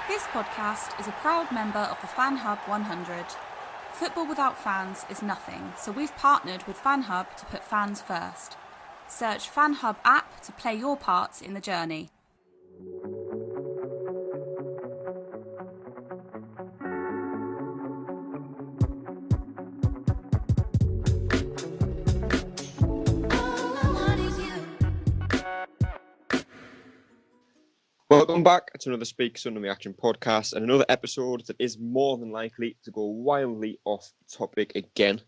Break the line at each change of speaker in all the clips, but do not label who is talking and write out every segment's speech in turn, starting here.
This podcast is a proud member of the Fan Hub 100. Football without fans is nothing, so we've partnered with Fan Hub to put fans first. Search Fan Hub app to play your part in the journey.
Welcome back to another Speak Sunderland Reaction podcast and another episode that is more than likely to go wildly off topic again.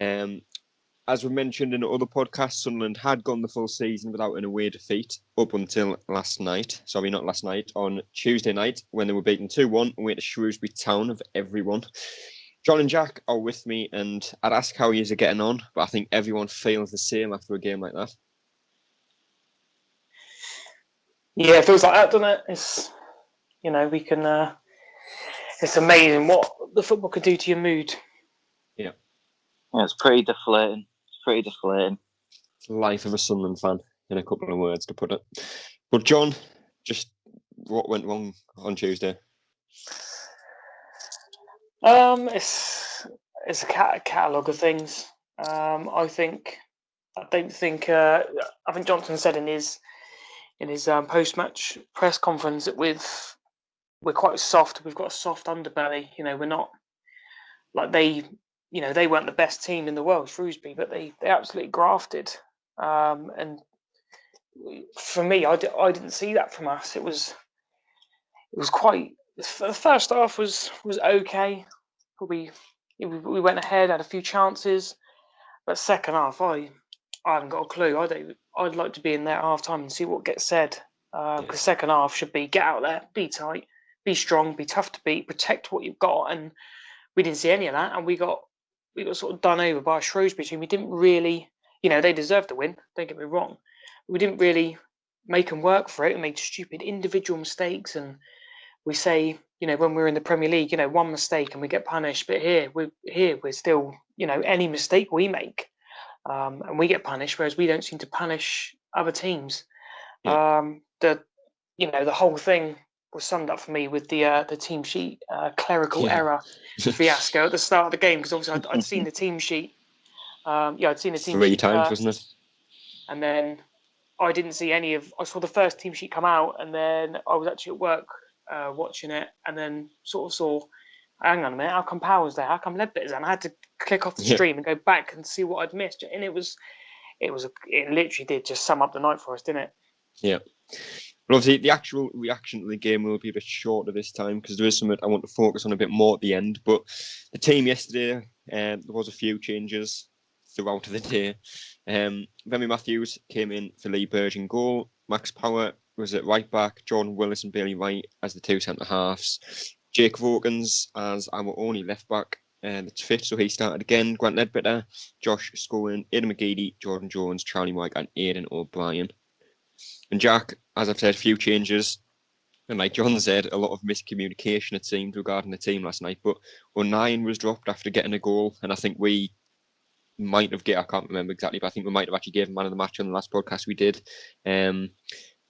As we mentioned in other podcasts, Sunderland had gone the full season without an away defeat up until on Tuesday night when they were beaten 2-1 away to Shrewsbury Town of everyone. John and Jack are with me and I'd ask how you are getting on, but I think everyone feels the same after a game like that.
Yeah, it feels like that, doesn't it? It's, it's amazing what the football could do to your mood.
Yeah,
it's pretty deflating.
It's the life of a Sunderland fan, in a couple of words to put it. But John, just what went wrong on Tuesday?
It's a catalogue of things. I think Johnson said in his post-match press conference that we're quite soft. We've got a soft underbelly. We're not like they weren't the best team in the world, Shrewsbury, but they absolutely grafted. And for me, I didn't see that from us. It was quite. The first half was okay. We went ahead, had a few chances, but second half, I haven't got a clue. I'd like to be in there at half time and see what gets said. Because second half should be get out there, be tight, be strong, be tough to beat, protect what you've got. And we didn't see any of that, and we got sort of done over by a Shrewsbury team. We didn't really, they deserved the win. Don't get me wrong. We didn't really make them work for it. We made stupid individual mistakes, and we say, when we're in the Premier League, one mistake and we get punished. But we're still, any mistake we make. And we get punished, whereas we don't seem to punish other teams.
Yeah.
The whole thing was summed up for me with the team sheet clerical error fiasco at the start of the game, because obviously I'd seen the team sheet. I'd seen the team
sheet 3
first,
times, wasn't it?
And then I didn't see any of. I saw the first team sheet come out, and then I was actually at work watching it, and then sort of saw. Hang on a minute, how come Power's there? How come Ledbetter's there? And I had to click off the stream and go back and see what I'd missed. And it literally did just sum up the night for us, didn't it?
Yeah. But obviously, the actual reaction to the game will be a bit shorter this time because there is something I want to focus on a bit more at the end. But the team yesterday, there was a few changes throughout the day. Remy Matthews came in for Lee Burge in goal. Max Power was at right back. Jordan Willis and Bailey Wright as the two centre-halves. Jake Vokins as our only left back. That's fit, so he started again. Grant Ledbetter, Josh Scowen, Aidan McGeady, Jordan Jones, Charlie White, and Aidan O'Brien. And Jack, as I've said, a few changes. And like John said, a lot of miscommunication, it seemed, regarding the team last night. But O'Nien was dropped after getting a goal. And I think we might have, I can't remember exactly, but I think we might have actually given man of the match on the last podcast we did.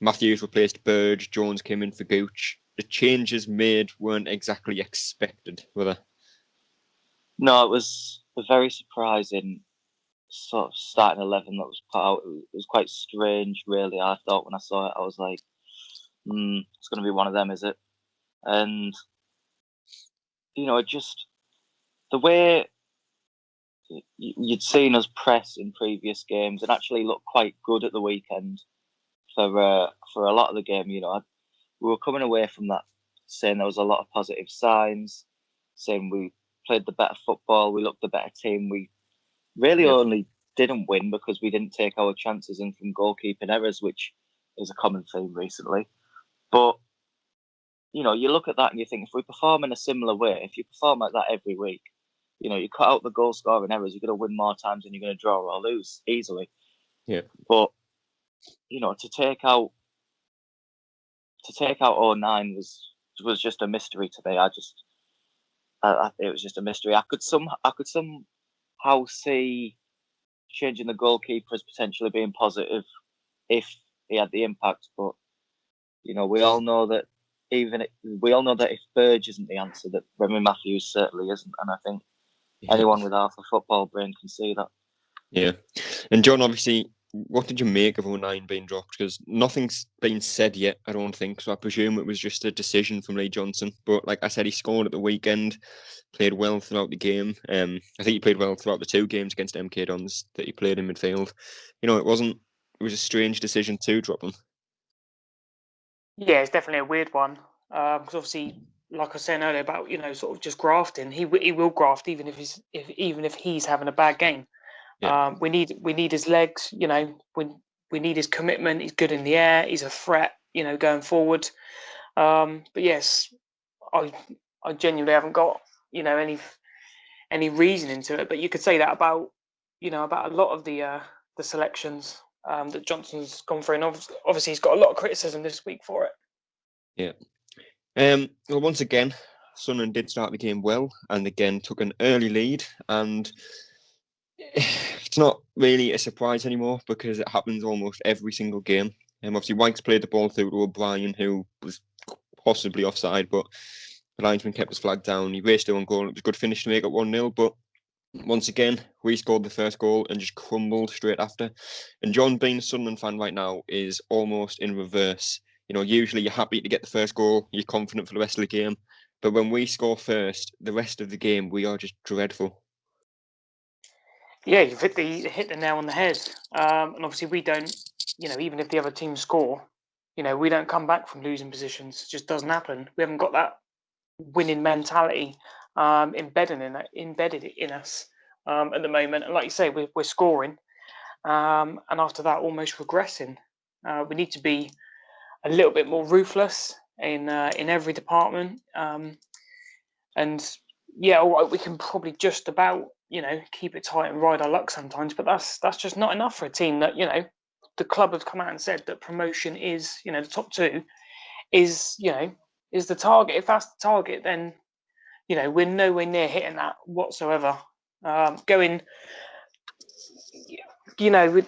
Matthews replaced Burge. Jones came in for Gooch. The changes made weren't exactly expected, were they?
No, it was a very surprising sort of starting 11 that was put out. It was quite strange, really. I thought when I saw it, I was like, it's going to be one of them, is it? And, just the way you'd seen us press in previous games and actually look quite good at the weekend for a lot of the game, we were coming away from that saying there was a lot of positive signs, saying we played the better football, we looked the better team. We really only didn't win because we didn't take our chances in from goalkeeping errors, which is a common theme recently. But, you look at that and you think, if we perform in a similar way, if you perform like that every week, you cut out the goal scoring errors, you're going to win more times than you're going to draw or lose easily. Yeah. But, to take out 09 was just a mystery to me. It was just a mystery. I could somehow see changing the goalkeeper as potentially being positive if he had the impact. But we all know that we all know that if Burge isn't the answer, that Remy Matthews certainly isn't. And I think anyone with half a football brain can see that.
Yeah. And John, obviously, what did you make of 09 being dropped? Because nothing's been said yet, I don't think. So I presume it was just a decision from Lee Johnson. But like I said, he scored at the weekend, played well throughout the game. I think he played well throughout the 2 games against MK Dons that he played in midfield. It was a strange decision to drop him.
Yeah, it's definitely a weird one. Because obviously, like I was saying earlier about sort of just grafting, he will graft even if he's having a bad game.
Yeah.
We need his legs. We need his commitment. He's good in the air. He's a threat. Going forward. But yes, I genuinely haven't got any reason into it. But you could say that about a lot of the selections that Johnson's gone through, and obviously he's got a lot of criticism this week for it.
Yeah. Well, once again, Sunderland did start the game well, and again took an early lead, and it's not really a surprise anymore because it happens almost every single game. Obviously, Wykes played the ball through to O'Brien, who was possibly offside, but the linesman kept his flag down. He raced their own goal. It was a good finish to make it 1-0, but once again, we scored the first goal and just crumbled straight after. And John, being a Sunderland fan right now, is almost in reverse. Usually you're happy to get the first goal, you're confident for the rest of the game. But when we score first, the rest of the game, we are just dreadful.
Yeah, you've hit the nail on the head. And obviously we don't, even if the other team score, we don't come back from losing positions. It just doesn't happen. We haven't got that winning mentality embedded in us at the moment. And like you say, we're scoring, and after that, almost regressing. We need to be a little bit more ruthless in every department. And yeah, all right, we can probably just about keep it tight and ride our luck sometimes, but that's just not enough for a team that the club have come out and said that promotion is the top 2 is is the target. If that's the target, then we're nowhere near hitting that whatsoever. With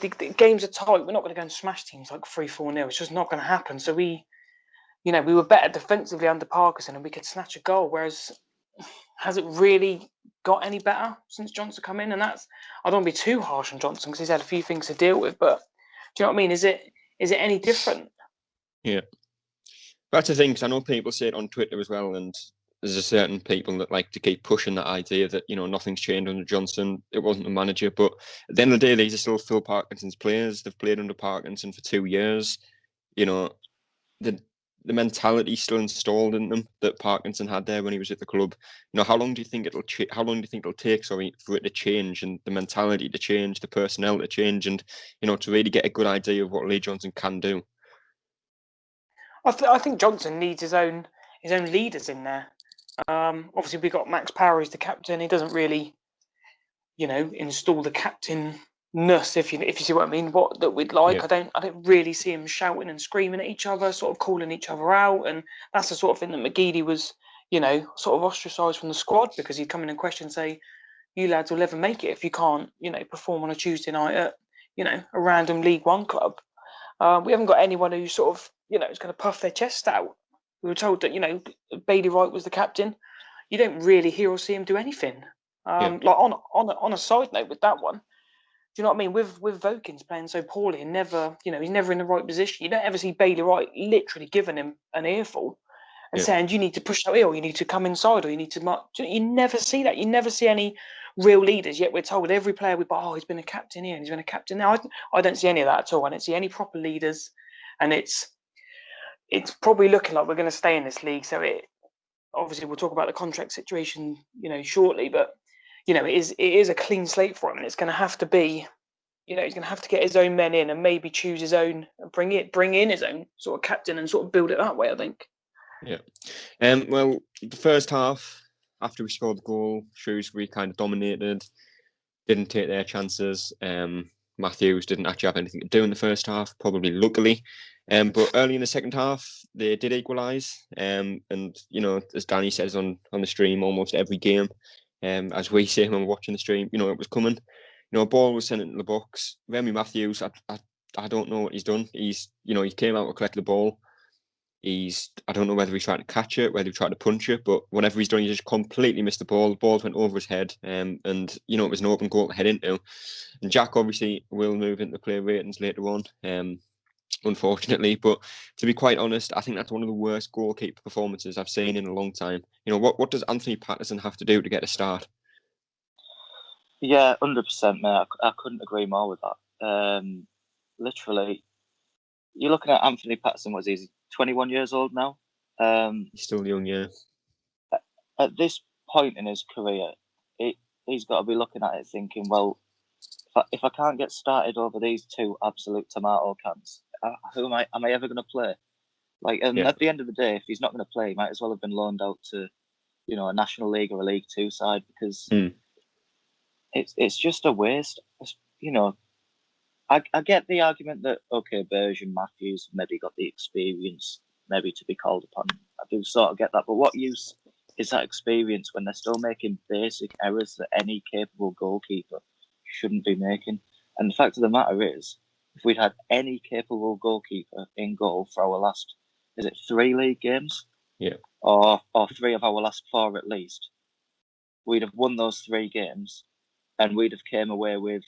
the games are tight, we're not going to go and smash teams like 3-4-0. It's just not going to happen. So we were better defensively under Parkinson and we could snatch a goal. Whereas, has it really got any better since Johnson come in? And I don't want to be too harsh on Johnson because he's had a few things to deal with. But do you know what I mean? Is it any different?
Yeah. That's the thing, because I know people say it on Twitter as well, and there's a certain people that like to keep pushing that idea that, nothing's changed under Johnson. It wasn't the manager. But at the end of the day, these are still Phil Parkinson's players. They've played under Parkinson for 2 years. The mentality still installed in them that Parkinson had there when he was at the club. How long do you think it'll take, for it to change, and the mentality to change, the personnel to change, and to really get a good idea of what Lee Johnson can do?
I think Johnson needs his own leaders in there. Obviously, we got Max Power as the captain. He doesn't really, install the captain-ness, if you see what I mean. What that we'd like.
Yeah.
I don't really see him shouting and screaming at each other, sort of calling each other out, and that's the sort of thing that McGeady was, sort of ostracised from the squad because he'd come in and question, say, "You lads will never make it if you can't, perform on a Tuesday night at, a random League One club." We haven't got anyone who sort of, is going to puff their chest out. We were told that, Bailey Wright was the captain. You don't really hear or see him do anything. Like on a side note with that one, do you know what I mean? With Vokins playing so poorly and never, he's never in the right position. You don't ever see Bailey Wright literally giving him an earful and saying, "You need to push out here, or you need to come inside, or you need to." You never see that. You never see any real leaders. Yet we're told every player we buy, "Oh, he's been a captain here and he's been a captain there." I don't see any of that at all. I don't see any proper leaders, and it's probably looking like we're going to stay in this league. So obviously we'll talk about the contract situation, shortly. But it is a clean slate for him, and it's going to have to be. He's going to have to get his own men in and maybe choose his own, bring in his own sort of captain and sort of build it that way, I think.
Yeah. Well, the first half, after we scored the goal, Shrewsbury kind of dominated, didn't take their chances. Matthews didn't actually have anything to do in the first half, probably luckily. But early in the second half, they did equalise. And, as Danny says on the stream, almost every game, as we say when we're watching the stream, it was coming. A ball was sent into the box. Remy Matthews, I don't know what he's done. He came out to collect the ball. I don't know whether he's trying to catch it, whether he's trying to punch it, but whatever he's done, he just completely missed the ball. The ball went over his head, and it was an open goal to head into. And Jack obviously will move into player ratings later on, unfortunately. But to be quite honest, I think that's one of the worst goalkeeper performances I've seen in a long time. What does Anthony Patterson have to do to get a start?
Yeah, 100%, mate. I couldn't agree more with that. Literally, you're looking at Anthony Patterson. What is he? 21 years old now.
He's still young, yeah.
At this point in his career, he's got to be looking at it thinking, well, if I can't get started over these two absolute tomato cans, who am I ever going to play? At the end of the day, if he's not going to play, he might as well have been loaned out to, a National League or a League Two side, because it's just a waste. I get the argument that, okay, Berge and Matthews maybe got the experience maybe to be called upon. I do sort of get that, but what use is that experience when they're still making basic errors that any capable goalkeeper shouldn't be making? And the fact of the matter is, if we'd had any capable goalkeeper in goal for our last, is it 3 league games?
Yeah.
Or 3 of our last 4 at least, we'd have won those 3 games, and we'd have came away with,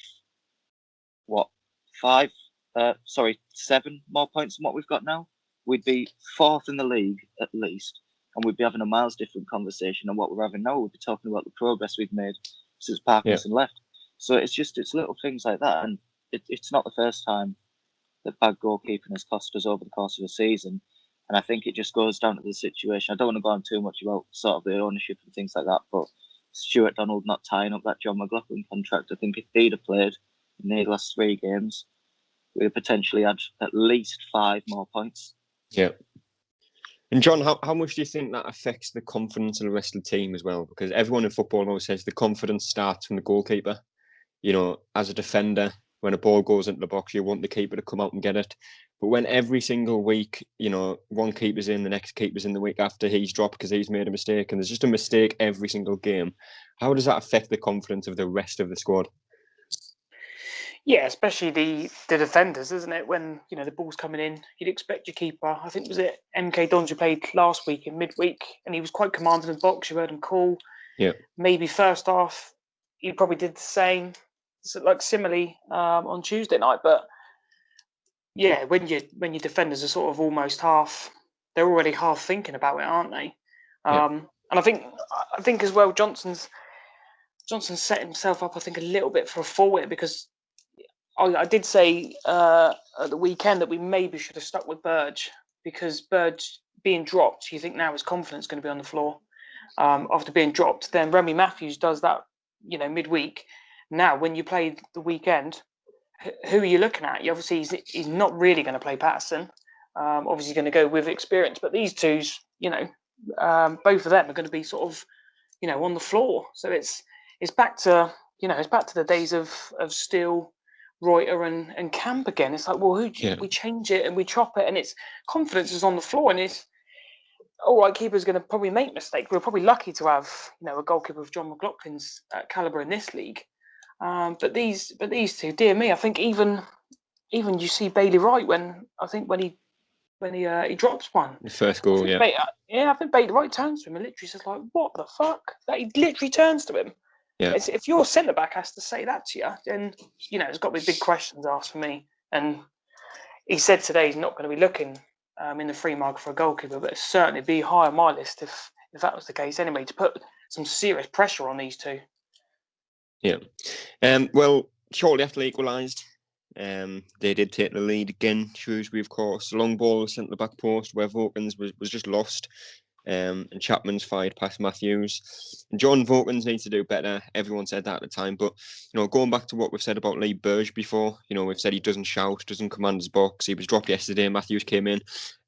7 more points than what we've got now. We'd be 4th in the league at least, and we'd be having a miles different conversation than what we're having now. We'd be talking about the progress we've made since Parkinson left. So it's little things like that, and it's not the first time that bad goalkeeping has cost us over the course of a season. And I think it just goes down to the situation. I don't want to go on too much about sort of the ownership and things like that, but Stuart Donald not tying up that John McLaughlin contract, I think if he'd have played in the last 3 games, we'd have potentially had at least 5 more points.
Yeah. And John, how much do you think that affects the confidence of the rest of the team as well? Because everyone in football always says the confidence starts from the goalkeeper. As a defender, when a ball goes into the box, you want the keeper to come out and get it. But when every single week, one keeper's in, the next keeper's in the week after, he's dropped because he's made a mistake, and there's just a mistake every single game, how does that affect the confidence of the rest of the squad?
Yeah, especially the defenders, isn't it? When, the ball's coming in, you'd expect your keeper. I think, was it MK Dons who played last week in midweek, and he was quite commanding in the box. You heard him call.
Yeah.
Maybe first half, he probably did the same, similarly on Tuesday night. But yeah, when your defenders are sort of almost they're already half thinking about it, aren't they? And I think as well, Johnson set himself up, I think, a little bit for a fall here, because I did say at the weekend that we maybe should have stuck with Burge, because Burge being dropped, you think now his confidence is going to be on the floor after being dropped. Then Remy Matthews does that, midweek. Now, when you play the weekend, who are you looking at? Obviously, he's not really going to play Patterson. Obviously, going to go with experience. But these two's, both of them are going to be sort of, on the floor. So it's back to the days of Steele, Reuter and Camp again. It's like, well, we change it and we chop it, and it's confidence is on the floor, and it's all right. Keeper's going to probably make mistakes. We're probably lucky to have a goalkeeper of John McLaughlin's caliber in this league. But these two, dear me, I think even you see Bailey Wright when he drops one.
The first goal,
I think Bailey Wright turns to him and literally says, like, what the fuck? That he literally turns to him. Yeah. If your centre back has to say that to you, then there's got to be big questions asked for me. And he said today he's not going to be looking in the free market for a goalkeeper, but it'd certainly be high on my list if that was the case anyway, to put some serious pressure on these two.
Yeah. Well, shortly after they equalised, they did take the lead again. Shrewsbury, of course. The long ball was sent to the back post where Vokins was just lost. And Chapman's fired past Matthews. And John Vokins needs to do better. Everyone said that at the time. But, going back to what we've said about Lee Burge before, we've said he doesn't shout, doesn't command his box. He was dropped yesterday. Matthews came in.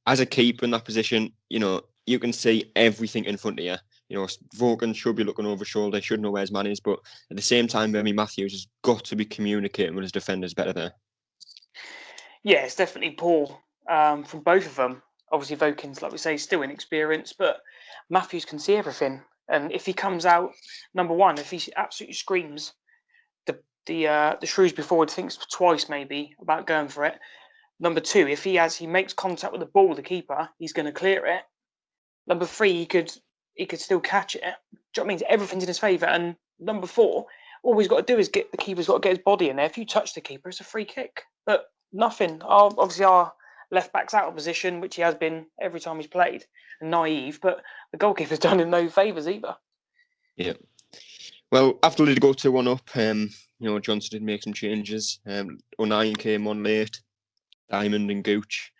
As a keeper in that position, you can see everything in front of you. Vokins should be looking over his shoulder, should know where his man is. But at the same time, Remy Matthews has got to be communicating with his defenders better there.
Yeah, it's definitely poor from both of them. Obviously, Vokins, like we say, is still inexperienced, but Matthews can see everything. And if he comes out, number one, if he absolutely screams, the Shrewsbury forward thinks twice maybe about going for it. Number 2, if he makes contact with the ball, the keeper, he's going to clear it. Number 3, he could still catch it. Do you know what I mean? Everything's in his favour. And number 4, all he's got to do is the keeper's got to get his body in there. If you touch the keeper, it's a free kick. But nothing. Obviously, our left back's out of position, which he has been every time he's played, and naive. But the goalkeeper's done him no favours either.
Yeah. Well, after they go 2-1 up, Johnson did make some changes. O'Nien came on late. Diamond and Gooch.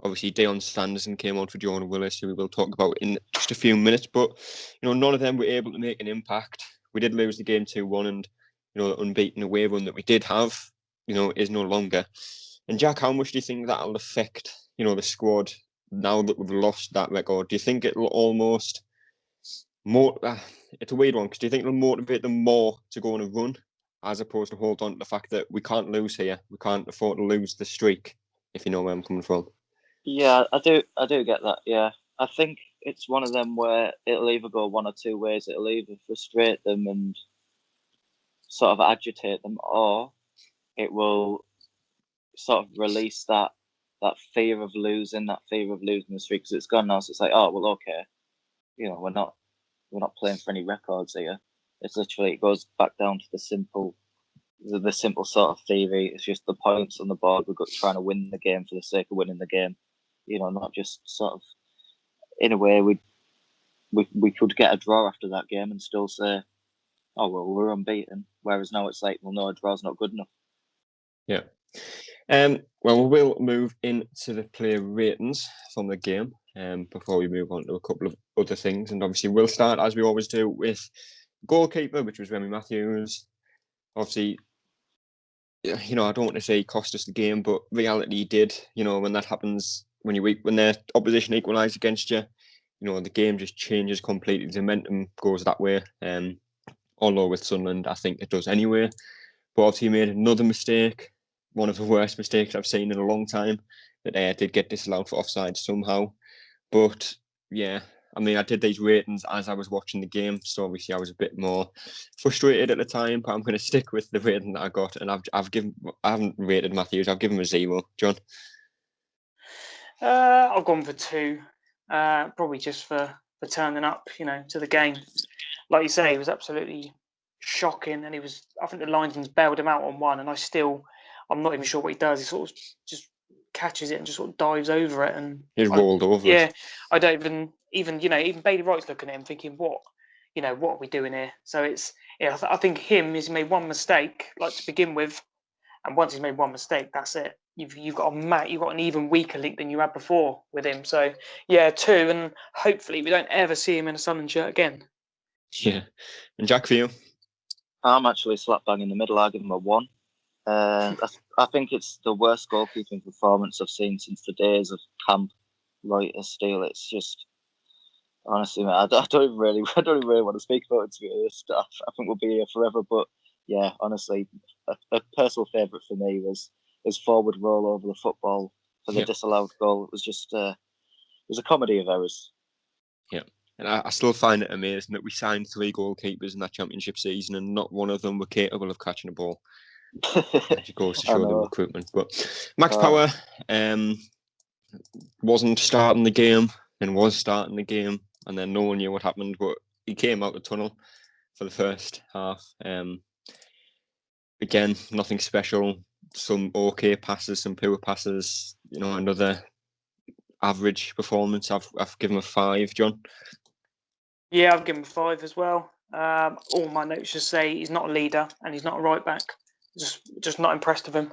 Obviously, Deion Sanderson came on for Jordan Willis, who we will talk about in just a few minutes. But, none of them were able to make an impact. We did lose the game 2-1, and, the unbeaten away run that we did have, is no longer. And Jack, how much do you think that'll affect, the squad now that we've lost that record? Do you think it'll almost more? It's a weird one, because do you think it'll motivate them more to go on a run, as opposed to hold on to the fact that we can't lose here, we can't afford to lose the streak, if you know where I'm coming from?
Yeah, I do get that. Yeah, I think it's one of them where it'll either go one or two ways. It'll either frustrate them and sort of agitate them, or it will sort of release that fear of losing the streak, because it's gone now. So it's like, oh well, okay, we're not playing for any records here. It's literally, it goes back down to the simple sort of theory. It's just the points on the board. We're trying to win the game for the sake of winning the game. Not just sort of, in a way, we could get a draw after that game and still say, oh, well, we're unbeaten. Whereas now it's like, well, no, a draw's not good enough.
Yeah. Well, we'll move into the player ratings from the game before we move on to a couple of other things. And obviously, we'll start, as we always do, with goalkeeper, which was Remy Matthews. Obviously, I don't want to say he cost us the game, but reality did. When that happens, when their opposition equalise against you, the game just changes completely. The momentum goes that way. Although with Sunderland, I think it does anyway. But obviously, he made another mistake, one of the worst mistakes I've seen in a long time, that did get disallowed for offside somehow. But yeah, I mean, I did these ratings as I was watching the game, so obviously I was a bit more frustrated at the time. But I'm going to stick with the rating that I got, and I haven't rated Matthews. I've given him a 0. John,
I've gone for 2, probably just for turning up, to the game. Like you say, he was absolutely shocking, and I think the linesman's bailed him out on one, and I'm not even sure what he does. He sort of just catches it and just sort of dives over it, and
he's rolled over it.
Yeah, I don't even Bailey Wright's looking at him thinking, what are we doing here? So I think he's made one mistake, like, to begin with, and once he's made one mistake, that's it. You've got an even weaker link than you had before with him. So yeah, 2, and hopefully we don't ever see him in a Sunderland shirt again.
Yeah, and Jack, for you?
I'm actually slap bang in the middle. I give him a 1. I think it's the worst goalkeeping performance I've seen since the days of Camp, Reuter, Steele. It's just, honestly, man, I don't even really want to speak about it, to be honest. I think we'll be here forever. But yeah, honestly, a personal favourite for me was his forward roll over the football for the disallowed goal. It was just, it was a comedy of errors.
Yeah. And I still find it amazing that we signed 3 goalkeepers in that championship season, and not one of them were capable of catching a ball. It goes to show the recruitment. But Max Power wasn't starting the game, and was starting the game, and then no one knew what happened. But he came out the tunnel for the first half. Again, nothing special. Some okay passes, some poor passes. Another average performance. I've given him a 5. John?
Yeah, I've given him a 5 as well. All my notes just say he's not a leader and he's not a right back. Just not impressed with him.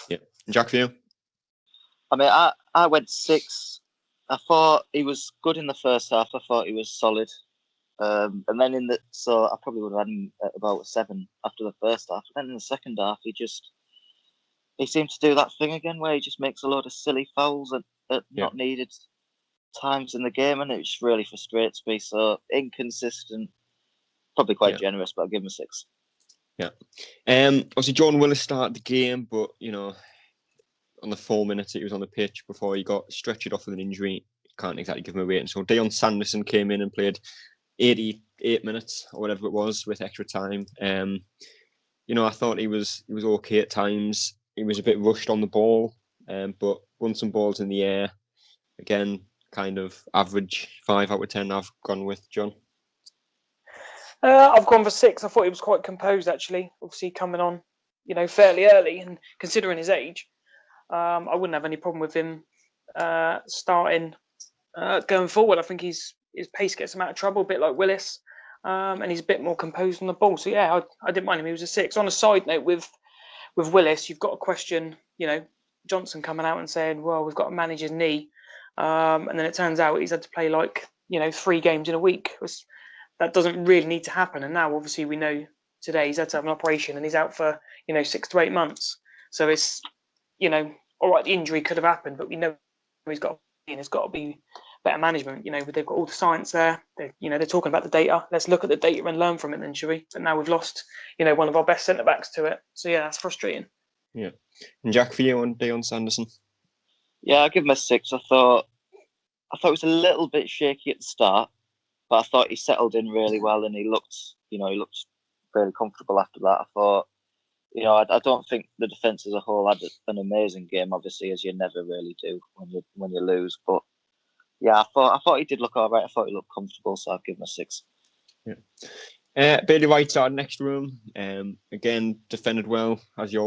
Yeah. Jack, for you?
I mean, I went 6. I thought he was good in the first half. I thought he was solid. And then so I probably would have had him at about a 7 after the first half. Then in the second half, he seemed to do that thing again where he just makes a load of silly fouls at not needed times in the game, and it just really frustrates me. So inconsistent, probably quite generous, but I'll give him a 6.
Yeah. Obviously, Jordan Willis started the game, but on the 4 minutes he was on the pitch before he got stretchered off with an injury, can't exactly give him a rating. So Deion Sanderson came in and played 88 minutes or whatever it was with extra time. I thought he was okay at times. He was a bit rushed on the ball. but won some balls in the air. Again, kind of average 5 out of 10 I've gone with, John.
I've gone for 6. I thought he was quite composed, actually. Obviously coming on, fairly early, and considering his age, I wouldn't have any problem with him starting going forward. I think his pace gets him out of trouble, a bit like Willis, and he's a bit more composed on the ball. So yeah, I didn't mind him. He was a 6. On a side note, with Willis, you've got to question, Johnson coming out and saying, well, we've got to manage his knee, and then it turns out he's had to play 3 games in a week. That doesn't really need to happen. And now, obviously, we know today he's had to have an operation and he's out for 6 to 8 months. So it's all right, the injury could have happened, but we know he's got and there's got to be better management. They've got all the science there. They're talking about the data. Let's look at the data and learn from it, then, shall we? But now we've lost one of our best centre backs to it. So yeah, that's frustrating.
Yeah. And Jack, for you on Dion Sanderson?
Yeah, I'll give him a 6. I thought it was a little bit shaky at the start, but I thought he settled in really well and he looked really comfortable after that. I thought, I don't think the defence as a whole had an amazing game, obviously, as you never really do when you lose. But yeah, I thought he did look all right. I thought he looked comfortable, so I'll give him a 6.
Yeah. Bailey White's our next room. Again, defended well, as he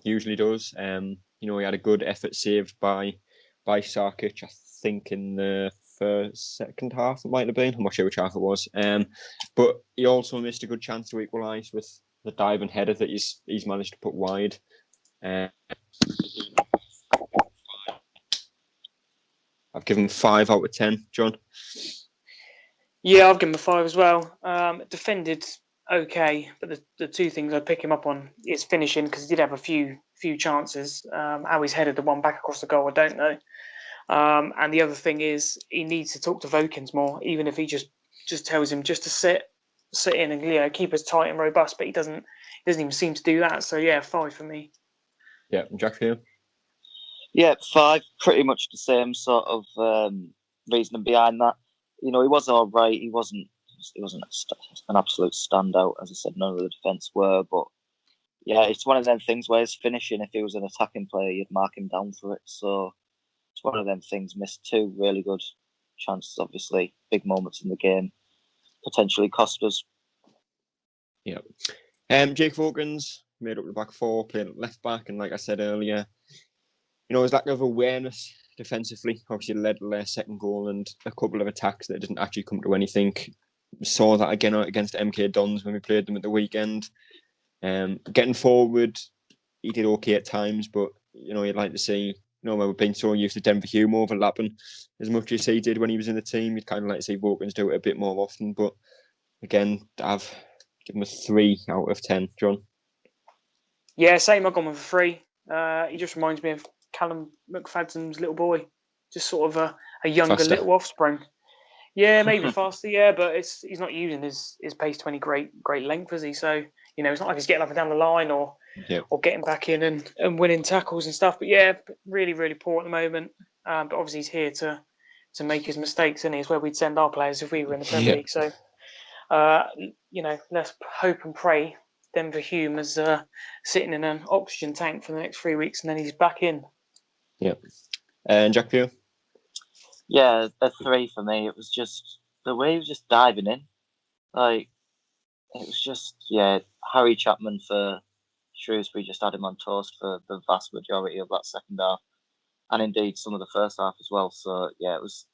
usually does. He had a good effort saved by Sarkic, I think, in the second half, it might have been. I'm not sure which half it was. But he also missed a good chance to equalise with the diving header that he's managed to put wide. I've given him 5 out of 10, John.
Yeah, I've given him a 5 as well. Defended okay, but the 2 things I'd pick him up on is finishing, because he did have a few chances. How he's headed the one back across the goal, I don't know. And the other thing is he needs to talk to Vokins more, even if he just tells him just to sit in and keep us tight and robust. But he doesn't even seem to do that. So yeah, 5 for me.
Yeah, Jack, for you?
Yeah, 5. Pretty much the same sort of reasoning behind that. He was all right. He wasn't an absolute standout, as I said. None of the defence were, but yeah, it's one of them things where his finishing, if he was an attacking player, you'd mark him down for it. So it's one of them things. Missed 2 really good chances, obviously, big moments in the game, potentially cost us.
Yeah. Jake Vokins made up the back 4, played at left back, and like I said earlier, his lack of awareness defensively obviously led to their second goal and a couple of attacks that didn't actually come to anything. We saw that again against MK Dons when we played them at the weekend. Getting forward, he did okay at times, but you'd like to see, when we've been so used to Denver Hume overlapping as much as he did when he was in the team, you'd kind of like to see Vokins do it a bit more often. But again, I've given him a 3 out of 10, John. Yeah,
same. I've gone with a 3. He just reminds me of Callum McFadden's little boy, just sort of a younger
faster.
Little offspring. Yeah, maybe faster. Yeah, but he's not using his pace to any great length, is he? So it's not like he's getting up and down the line or getting back in and winning tackles and stuff. But yeah, really, really poor at the moment. But obviously he's here to make his mistakes, and it's where we'd send our players if we were in the Premier League. So let's hope and pray Denver Hume is sitting in an oxygen tank for the next 3 weeks, and then he's back in.
Yeah. And Jack Pugh?
Yeah, a 3 for me. It was just the way he was just diving in. It was just, Harry Chapman for Shrewsbury just had him on toast for the vast majority of that second half. And indeed some of the first half as well. So yeah, it was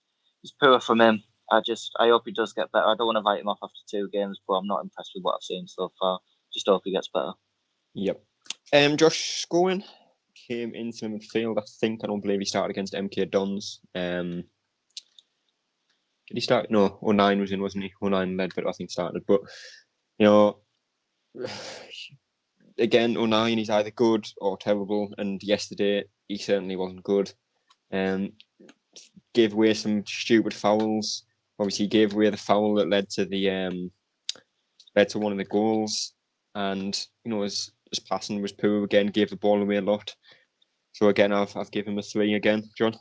poor from him. I hope he does get better. I don't want to write him off after 2 games, but I'm not impressed with what I've seen so far. Just hope he gets better.
Yep. Josh Scowen came into midfield. I don't believe he started against MK Dons. Did he start? No, 09 was in, wasn't he? 09 led, but I think started. But again, 09 he's either good or terrible. And yesterday he certainly wasn't good. Gave away some stupid fouls. Obviously, he gave away the foul that led to one of the goals. And his passing was poor again. Gave the ball away a lot. So again, I've given him a 3 again, John.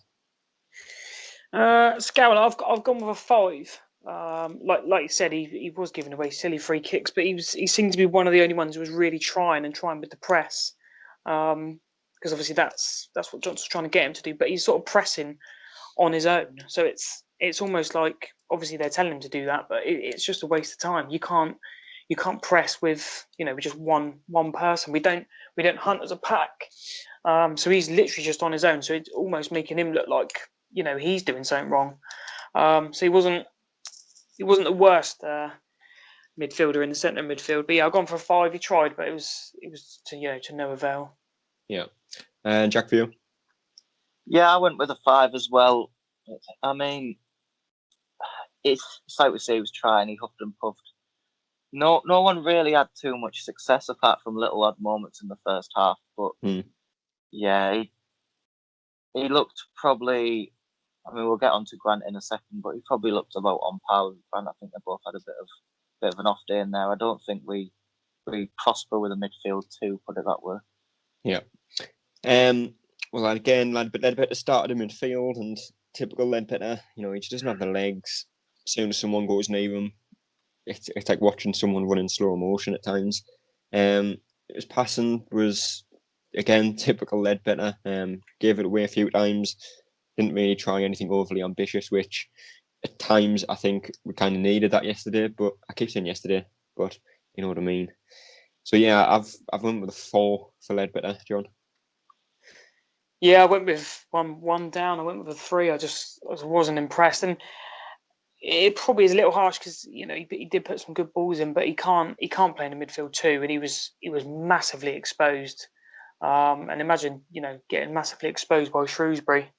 Scowen, I've gone with a 5. Like you said, he was giving away silly free kicks, but he seemed to be one of the only ones who was really trying with the press. because obviously that's what Johnson's trying to get him to do. But he's sort of pressing on his own, so it's almost like obviously they're telling him to do that, but it's just a waste of time. You can't press with with just one person. We don't hunt as a pack, so he's literally just on his own. So it's almost making him look like he's doing something wrong. So he wasn't the worst midfielder in the centre midfield. But yeah, I've gone for a 5. He tried, but it was to no avail.
Yeah, and Jack, for you?
Yeah, I went with a 5 as well. I mean, it's like we say, he was trying, he huffed and puffed. No one really had too much success apart from little odd moments in the first half. But yeah, he looked probably. I mean, we'll get on to Grant in a second, but he probably looked about on par with Grant. I think they both had a bit of an off day in there. I don't think we prosper with a midfield too, put it that way.
Yeah. Well, again, Ledbetter started in midfield, and typical Ledbetter, he just doesn't have the legs. As soon as someone goes near him, it's like watching someone run in slow motion at times. His passing was, again, typical Ledbetter. Gave it away a few times. Didn't really try anything overly ambitious, which at times I think we kind of needed that yesterday. But I keep saying yesterday, but you know what I mean. So yeah, I've went with a 4 for Ledbetter, John.
Yeah, I went with one down. I went with a 3. I wasn't impressed, and it probably is a little harsh because he did put some good balls in, but he can't play in the midfield too, and he was massively exposed. And imagine getting massively exposed by Shrewsbury.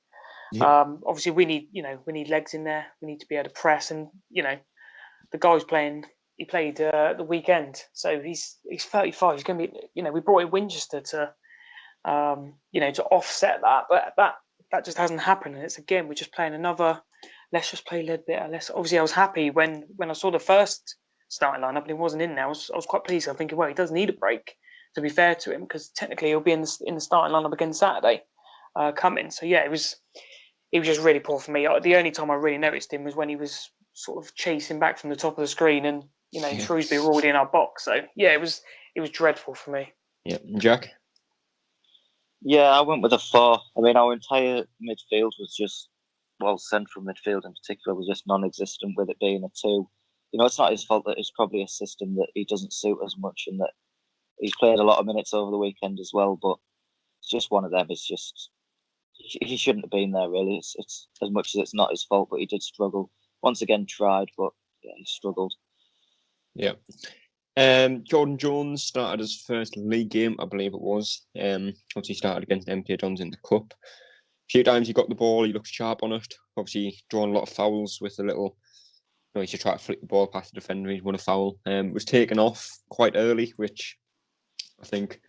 Yeah.
Obviously we need legs in there. We need to be able to press, and the guy's playing. He played the weekend, so he's 35. He's going to be we brought in Winchester to to offset that, but that just hasn't happened. And it's again we're just playing another. Let's just play Ledbetter. Obviously, I was happy when I saw the first starting lineup and he wasn't in there. I was quite pleased. I'm thinking, well, he does need a break. To be fair to him, because technically he'll be in the starting lineup again Saturday, coming. So yeah, it was just really poor for me. The only time I really noticed him was when he was sort of chasing back from the top of the screen, and Shrewsbury were already in our box. So yeah, it was dreadful for me.
Yeah, Jack.
Yeah, I went with a 4. I mean, our entire midfield was just, central midfield in particular was just non-existent, with it being a 2. It's not his fault that it's probably a system that he doesn't suit as much, and that he's played a lot of minutes over the weekend as well. But it's just one of them. It's just he shouldn't have been there really. It's as much as it's not his fault, but he did struggle. Once again, tried, but yeah, he struggled.
Yeah. Jordan Jones started his first league game, I believe it was. Obviously started against MK Dons in the cup. A few times he got the ball, he looked sharp on it. Obviously drawn a lot of fouls with a little. He should try to flick the ball past the defender. He's won a foul. It was taken off quite early, which I think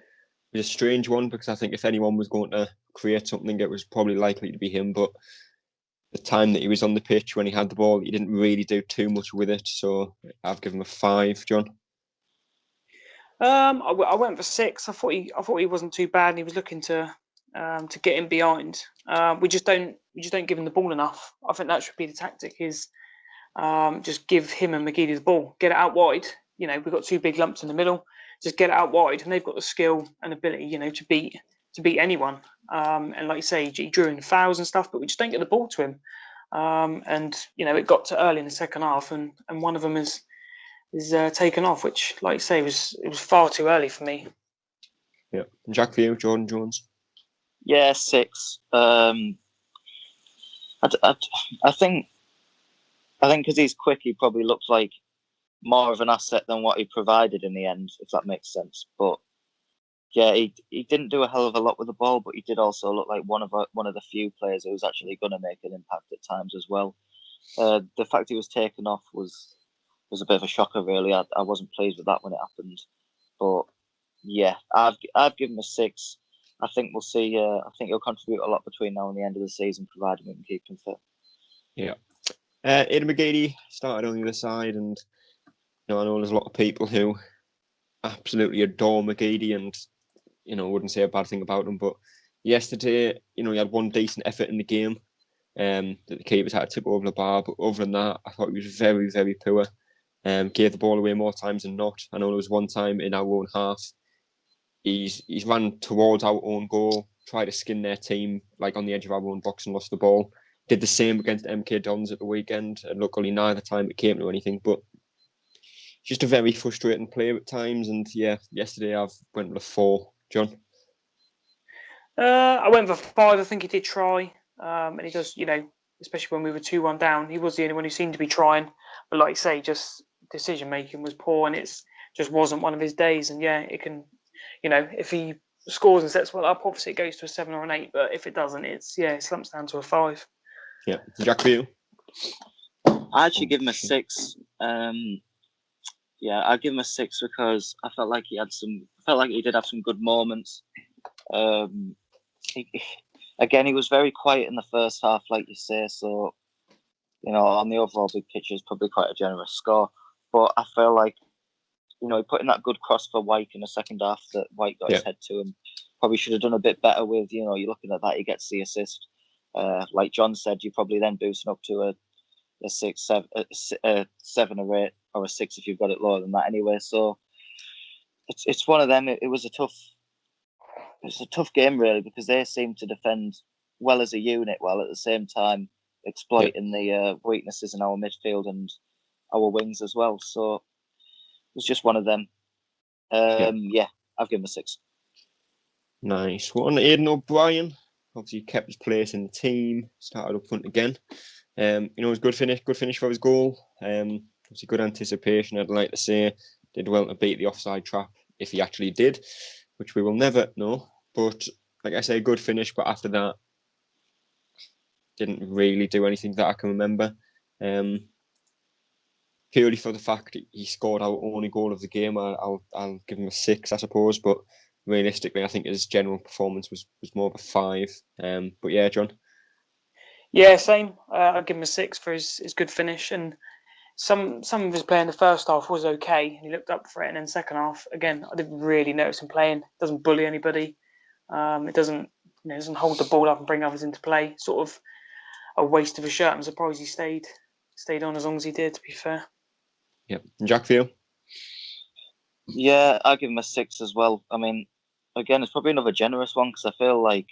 was a strange one, because I think if anyone was going to create something, it was probably likely to be him. But the time that he was on the pitch when he had the ball, he didn't really do too much with it. So I've given him a 5, John.
I went for 6. I thought he wasn't too bad, and he was looking to get in behind. We just don't give him the ball enough. I think that should be the tactic: is just give him and McGeady the ball, get it out wide. We've got 2 big lumps in the middle. Just get it out wide, and they've got the skill and ability, to beat anyone. And like you say, he drew in fouls and stuff, but we just don't get the ball to him. And it got to early in the second half, and one of them is taken off, which, like you say, it was far too early for me.
Yeah, and Jack, for you, Jordan Jones.
Yeah, 6. I think because he's quick, he probably looks like more of an asset than what he provided in the end, if that makes sense. But yeah, he didn't do a hell of a lot with the ball, but he did also look like one of the few players who was actually going to make an impact at times as well. The fact he was taken off was a bit of a shocker, really. I wasn't pleased with that when it happened. But yeah, I've given him a 6. I think we'll see. I think he'll contribute a lot between now and the end of the season, provided we can keep him fit.
Yeah. Aidan McGeady started on the other side, and I know there's a lot of people who absolutely adore McGeady and wouldn't say a bad thing about him. But yesterday, he had one decent effort in the game. That the keepers had to tip over the bar, but other than that, I thought he was very, very poor. Gave the ball away more times than not. I know there was one time in our own half, he's ran towards our own goal, try to skin their team like on the edge of our own box and lost the ball. Did the same against MK Dons at the weekend, and luckily neither time it came to anything. But just a very frustrating player at times. And yeah, yesterday I've went with a 4. John?
I went for 5. I think he did try, and he does. Especially when we were 2-1 down, he was the only one who seemed to be trying. But like you say, just decision making was poor, and it's just wasn't one of his days. And yeah, it can, if he scores and sets well up, obviously it goes to a 7 or an 8. But if it doesn't, it slumps down to a 5.
Yeah, Jack, for you?
I actually give him a 6. I give him a 6 because I felt like he did have some good moments. He was very quiet in the first half, like you say. So, on the overall big picture, it's probably quite a generous score. But I feel like, he put in that good cross for White in the second half that White got his head to him. Probably should have done a bit better with, you're looking at that, he gets the assist. Like John said, you probably then boosting up to a 6, 7 or 8 or a 6 if you've got it lower than that anyway. So it's one of them. It was a tough game really, because they seemed to defend well as a unit while at the same time exploiting the weaknesses in our midfield and our wings as well. So it was just one of them. I've given him a 6.
Nice one. Aidan O'Brien obviously kept his place in the team, started up front again. It was good finish for his goal. Obviously good anticipation, I'd like to say. Did well to beat the offside trap if he actually did, which we will never know. But like I say, good finish, but after that, didn't really do anything that I can remember. Purely for the fact he scored our only goal of the game, I'll give him a 6, I suppose. But realistically, I think his general performance was more of a 5. But yeah, John?
Yeah, same. I'll give him a 6 for his good finish. And some of his play in the first half was okay. He looked up for it. And then second half, again, I didn't really notice him playing. Doesn't bully anybody. It doesn't hold the ball up and bring others into play. Sort of a waste of a shirt. I'm surprised he stayed on as long as he did, to be fair.
Yeah. And Jack, for you?
Yeah, I'll give him a 6 as well. I mean, again, it's probably another generous one because I feel like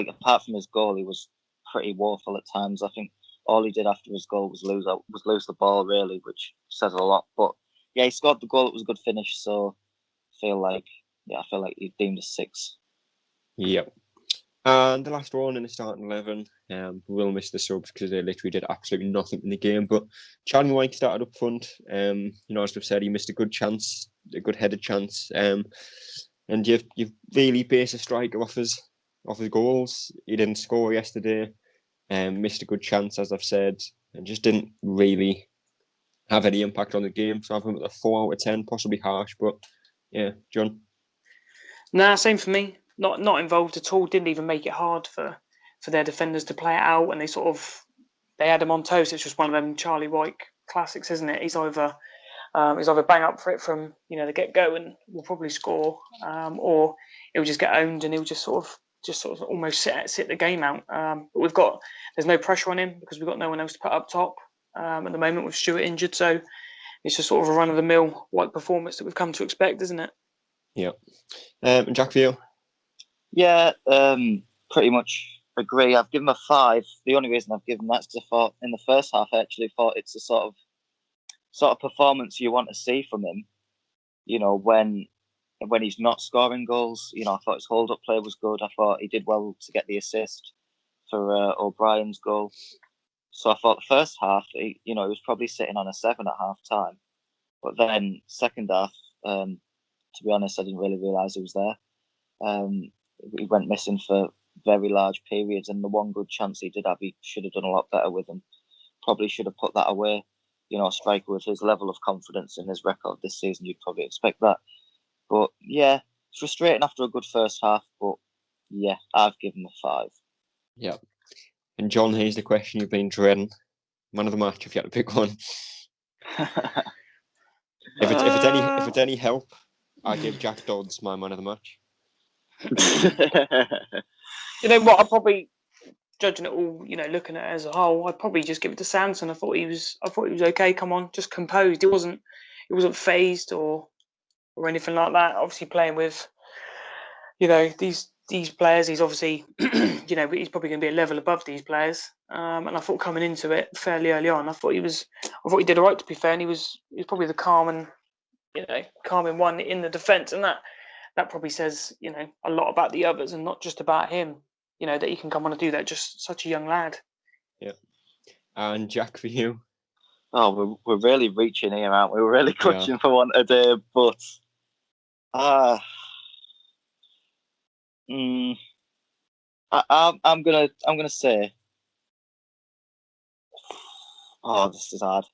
apart from his goal, he was pretty woeful at times. I think all he did after his goal was lose the ball, really, which says a lot. But yeah, he scored the goal. It was a good finish. So I feel like he's deemed a 6.
Yep. And the last one in the starting 11, we will miss the subs because they literally did absolutely nothing in the game. But Charlie White started up front. As we've said, he missed a good chance, a good headed chance. And you've really based a striker off his goals. He didn't score yesterday. Missed a good chance, as I've said, and just didn't really have any impact on the game. So I've him at a 4 out of 10, possibly harsh, but yeah, John?
Nah, same for me. Not involved at all. Didn't even make it hard for their defenders to play it out, and they had him on toast. It's just one of them Charlie White classics, isn't it? He's either bang up for it from the get go and will probably score, or he'll just get owned and he'll just sort of almost sit the game out. But there's no pressure on him because we've got no one else to put up top at the moment with Stewart injured. So it's just sort of a run of the mill White performance that we've come to expect, isn't it?
Yeah. Jack, for you?
Yeah, pretty much agree. I've given him a 5. The only reason I've given that is because I thought in the first half I actually thought it's the sort of performance you want to see from him. When he's not scoring goals. I thought his hold-up play was good. I thought he did well to get the assist for O'Brien's goal. So I thought the first half, he was probably sitting on a 7 at half time. But then second half, to be honest, I didn't really realise he was there. He went missing for very large periods, and the one good chance he did have, he should have done a lot better with him. Probably should have put that away. A striker with his level of confidence in his record this season, you'd probably expect that. But yeah, it's frustrating after a good first half. But yeah, I've given him a 5.
Yeah. And John, here's the question you've been dreading: man of the match, if you had to pick one. If it's any help, I give Jack Dodds my man of the match.
You know what? I'll probably, judging it all, looking at it as a whole, I'd probably just give it to Sanson. I thought he was okay. Come on, just composed. He wasn't phased or anything like that. Obviously playing with, these these players. He's obviously, he's probably going to be a level above these players. And I thought coming into it fairly early on, I thought he did all right, to be fair. And he was probably the calming one in the defence, and that probably says a lot about the others and not just about him. That he can come on and do that. Just such a young lad.
Yeah. And Jack, for you.
Oh, we're really reaching here, aren't we? We're really clutching for one today, but I'm gonna say, oh, this is hard.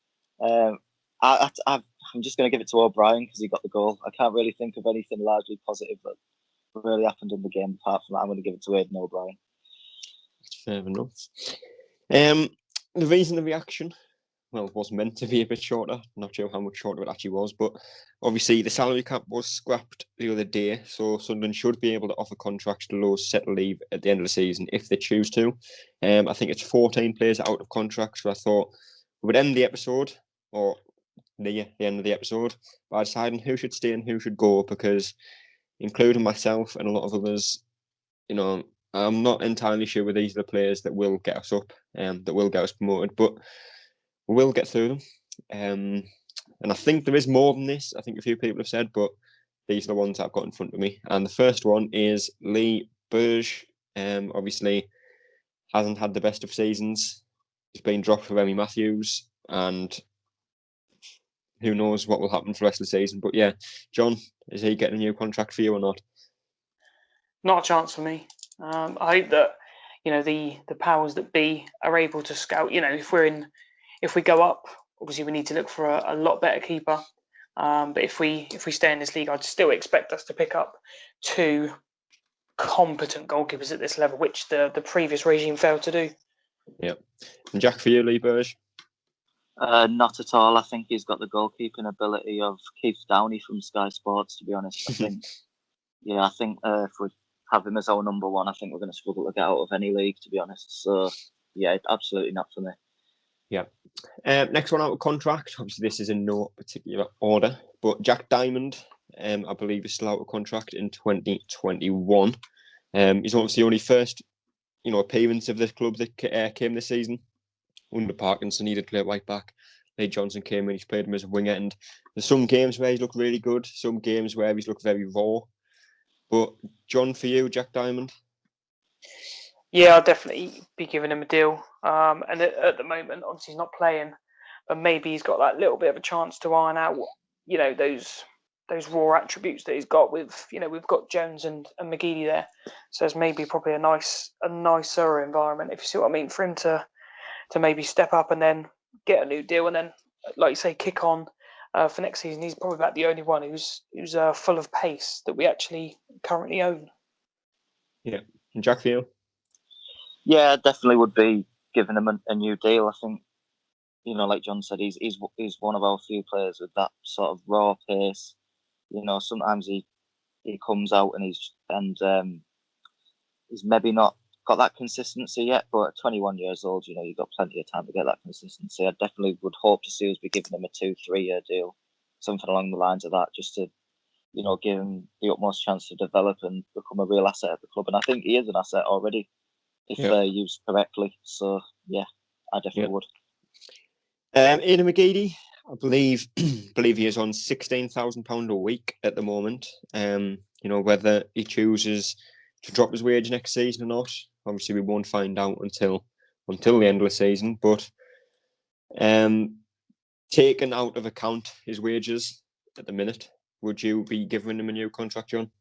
I'm just gonna give it to O'Brien because he got the goal. I can't really think of anything largely positive that really happened in the game apart from that. I'm gonna give it to Aidan O'Brien.
Fair enough. The reason the reaction, well, it was meant to be a bit shorter. Not sure how much shorter it actually was, but obviously the salary cap was scrapped the other day, so Sunderland should be able to offer contracts to those set to leave at the end of the season if they choose to. I think it's 14 players out of contract, so I thought we would end the episode, or near the end of the episode, by deciding who should stay and who should go, because including myself and a lot of others, I'm not entirely sure whether these are the players that will get us up, that will get us promoted, but we'll get through them. And I think there is more than this. I think a few people have said, but these are the ones I've got in front of me. And the first one is Lee Burge. Obviously, hasn't had the best of seasons. He's been dropped for Remy Matthews, and who knows what will happen for the rest of the season. But yeah, John, is he getting a new contract for you or not?
Not a chance for me. I hope that the powers that be are able to scout. If we go up, obviously we need to look for a lot better keeper. But if we stay in this league, I'd still expect us to pick up 2 competent goalkeepers at this level, which the previous regime failed to do.
Yeah. And Jack, for you, Lee Burge?
Not at all. I think he's got the goalkeeping ability of Keith Downey from Sky Sports, to be honest. I think if we have him as our number one, I think we're going to struggle to get out of any league, to be honest. So, yeah, absolutely not for me.
Yeah. Next one out of contract. Obviously, this is in no particular order, but Jack Diamond, I believe, is still out of contract in 2021. He's obviously only first, appearance of this club that came this season. Under Parkinson, he did play at right back. Lee Johnson came in, he's played him as a winger, and there's some games where he's looked really good, some games where he's looked very raw. But John, for you, Jack Diamond?
Yeah, I'll definitely be giving him a deal. And at the moment, obviously he's not playing, but maybe he's got that little bit of a chance to iron out, those raw attributes that he's got with, we've got Jones and McGeady there. So it's maybe probably a nicer environment, if you see what I mean, for him to maybe step up and then get a new deal and then, like you say, kick on for next season. He's probably about the only one who's full of pace that we actually currently own.
Yeah. And Jack, for you?
Yeah, definitely would be giving him a new deal. I think, like John said, he's one of our few players with that sort of raw pace. Sometimes he comes out and he's maybe not got that consistency yet, but at 21 years old, you've got plenty of time to get that consistency. I definitely would hope to see us be giving him a 2-3 year deal, something along the lines of that, just to, give him the utmost chance to develop and become a real asset at the club. And I think he is an asset already, if they're used correctly. So, yeah, I definitely would.
Aidan McGeady, I believe he is on £16,000 a week at the moment. Whether he chooses to drop his wage next season or not, obviously we won't find out until the end of the season. But taken out of account his wages at the minute, would you be giving him a new contract, John?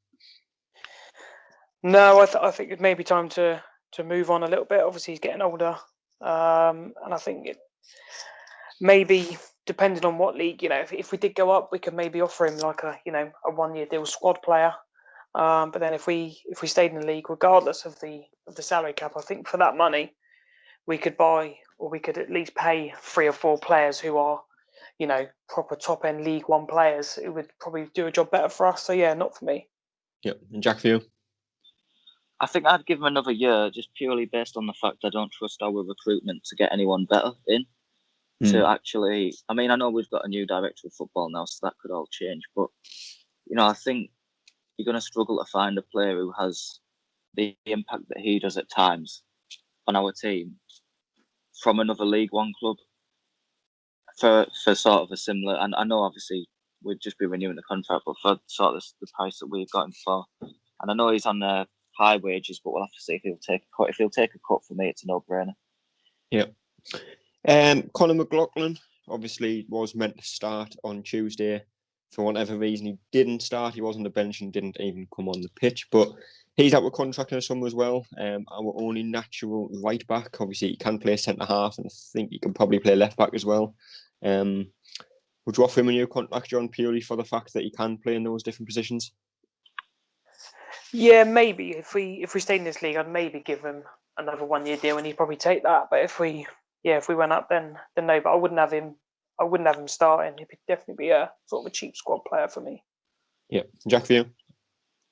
No, I think it may be time to move on a little bit. Obviously, he's getting older, and I think it maybe, depending on what league, if we did go up, we could maybe offer him like a 1 year deal squad player. But then if we stayed in the league, regardless of the salary cap, I think for that money, we could buy, or we could at least pay 3 or 4 players who are, proper top end League One players who would probably do a job better for us. So yeah, not for me.
Yeah, and Jack, for you?
I think I'd give him another year, just purely based on the fact I don't trust our recruitment to get anyone better in. To actually, I know we've got a new director of football now, so that could all change. But, I think you're going to struggle to find a player who has the impact that he does at times on our team from another League One club for sort of a similar, and I know obviously we'd just be renewing the contract, but for sort of the price that we've got him for, and I know he's on high wages, but we'll have to see if he'll take a cut. If he'll take a cut, for me, it's a no-brainer.
Yeah. Conor McLaughlin obviously was meant to start on Tuesday. For whatever reason, he didn't start. He was on the bench and didn't even come on the pitch. But he's out with contract in the summer as well. Our only natural right back. Obviously, he can play centre half, and I think he can probably play left back as well. Would you offer him a new contract, John, purely for the fact that he can play in those different positions?
Yeah, maybe if we stay in this league, I'd maybe give him another 1 year deal, and he'd probably take that. But if we went up, then no. But I wouldn't have him. I wouldn't have him starting. He'd definitely be a sort of a cheap squad player for me.
Yeah, Jack, for you?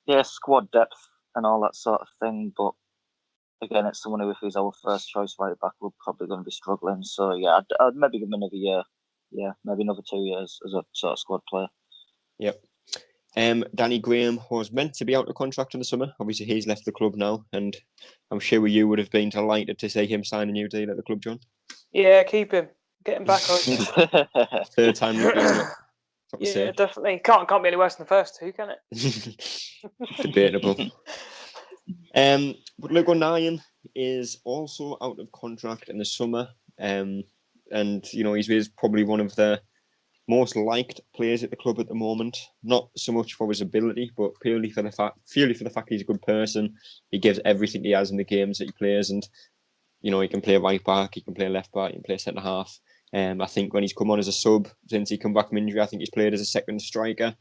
Yeah, squad depth and all that sort of thing. But again, it's someone who, if he's our first choice right back, we're probably going to be struggling. So yeah, I'd maybe give him another year. Yeah, maybe another 2 years as a sort of squad player.
Yep. Danny Graham was meant to be out of contract in the summer. Obviously, he's left the club now, and I'm sure you would have been delighted to see him sign a new deal at the club, John.
Yeah, keep him. Get him back.
Third time.
Yeah, definitely. Can't be any worse than the first two, can
it? Debatable. But Luke O'Nien is also out of contract in the summer, and he's probably one of the most liked players at the club at the moment. Not so much for his ability, but purely for the fact he's a good person. He gives everything he has in the games that he plays, and he can play right back, he can play left back, he can play centre half. I think when he's come on as a sub since he come back from injury, I think he's played as a second striker.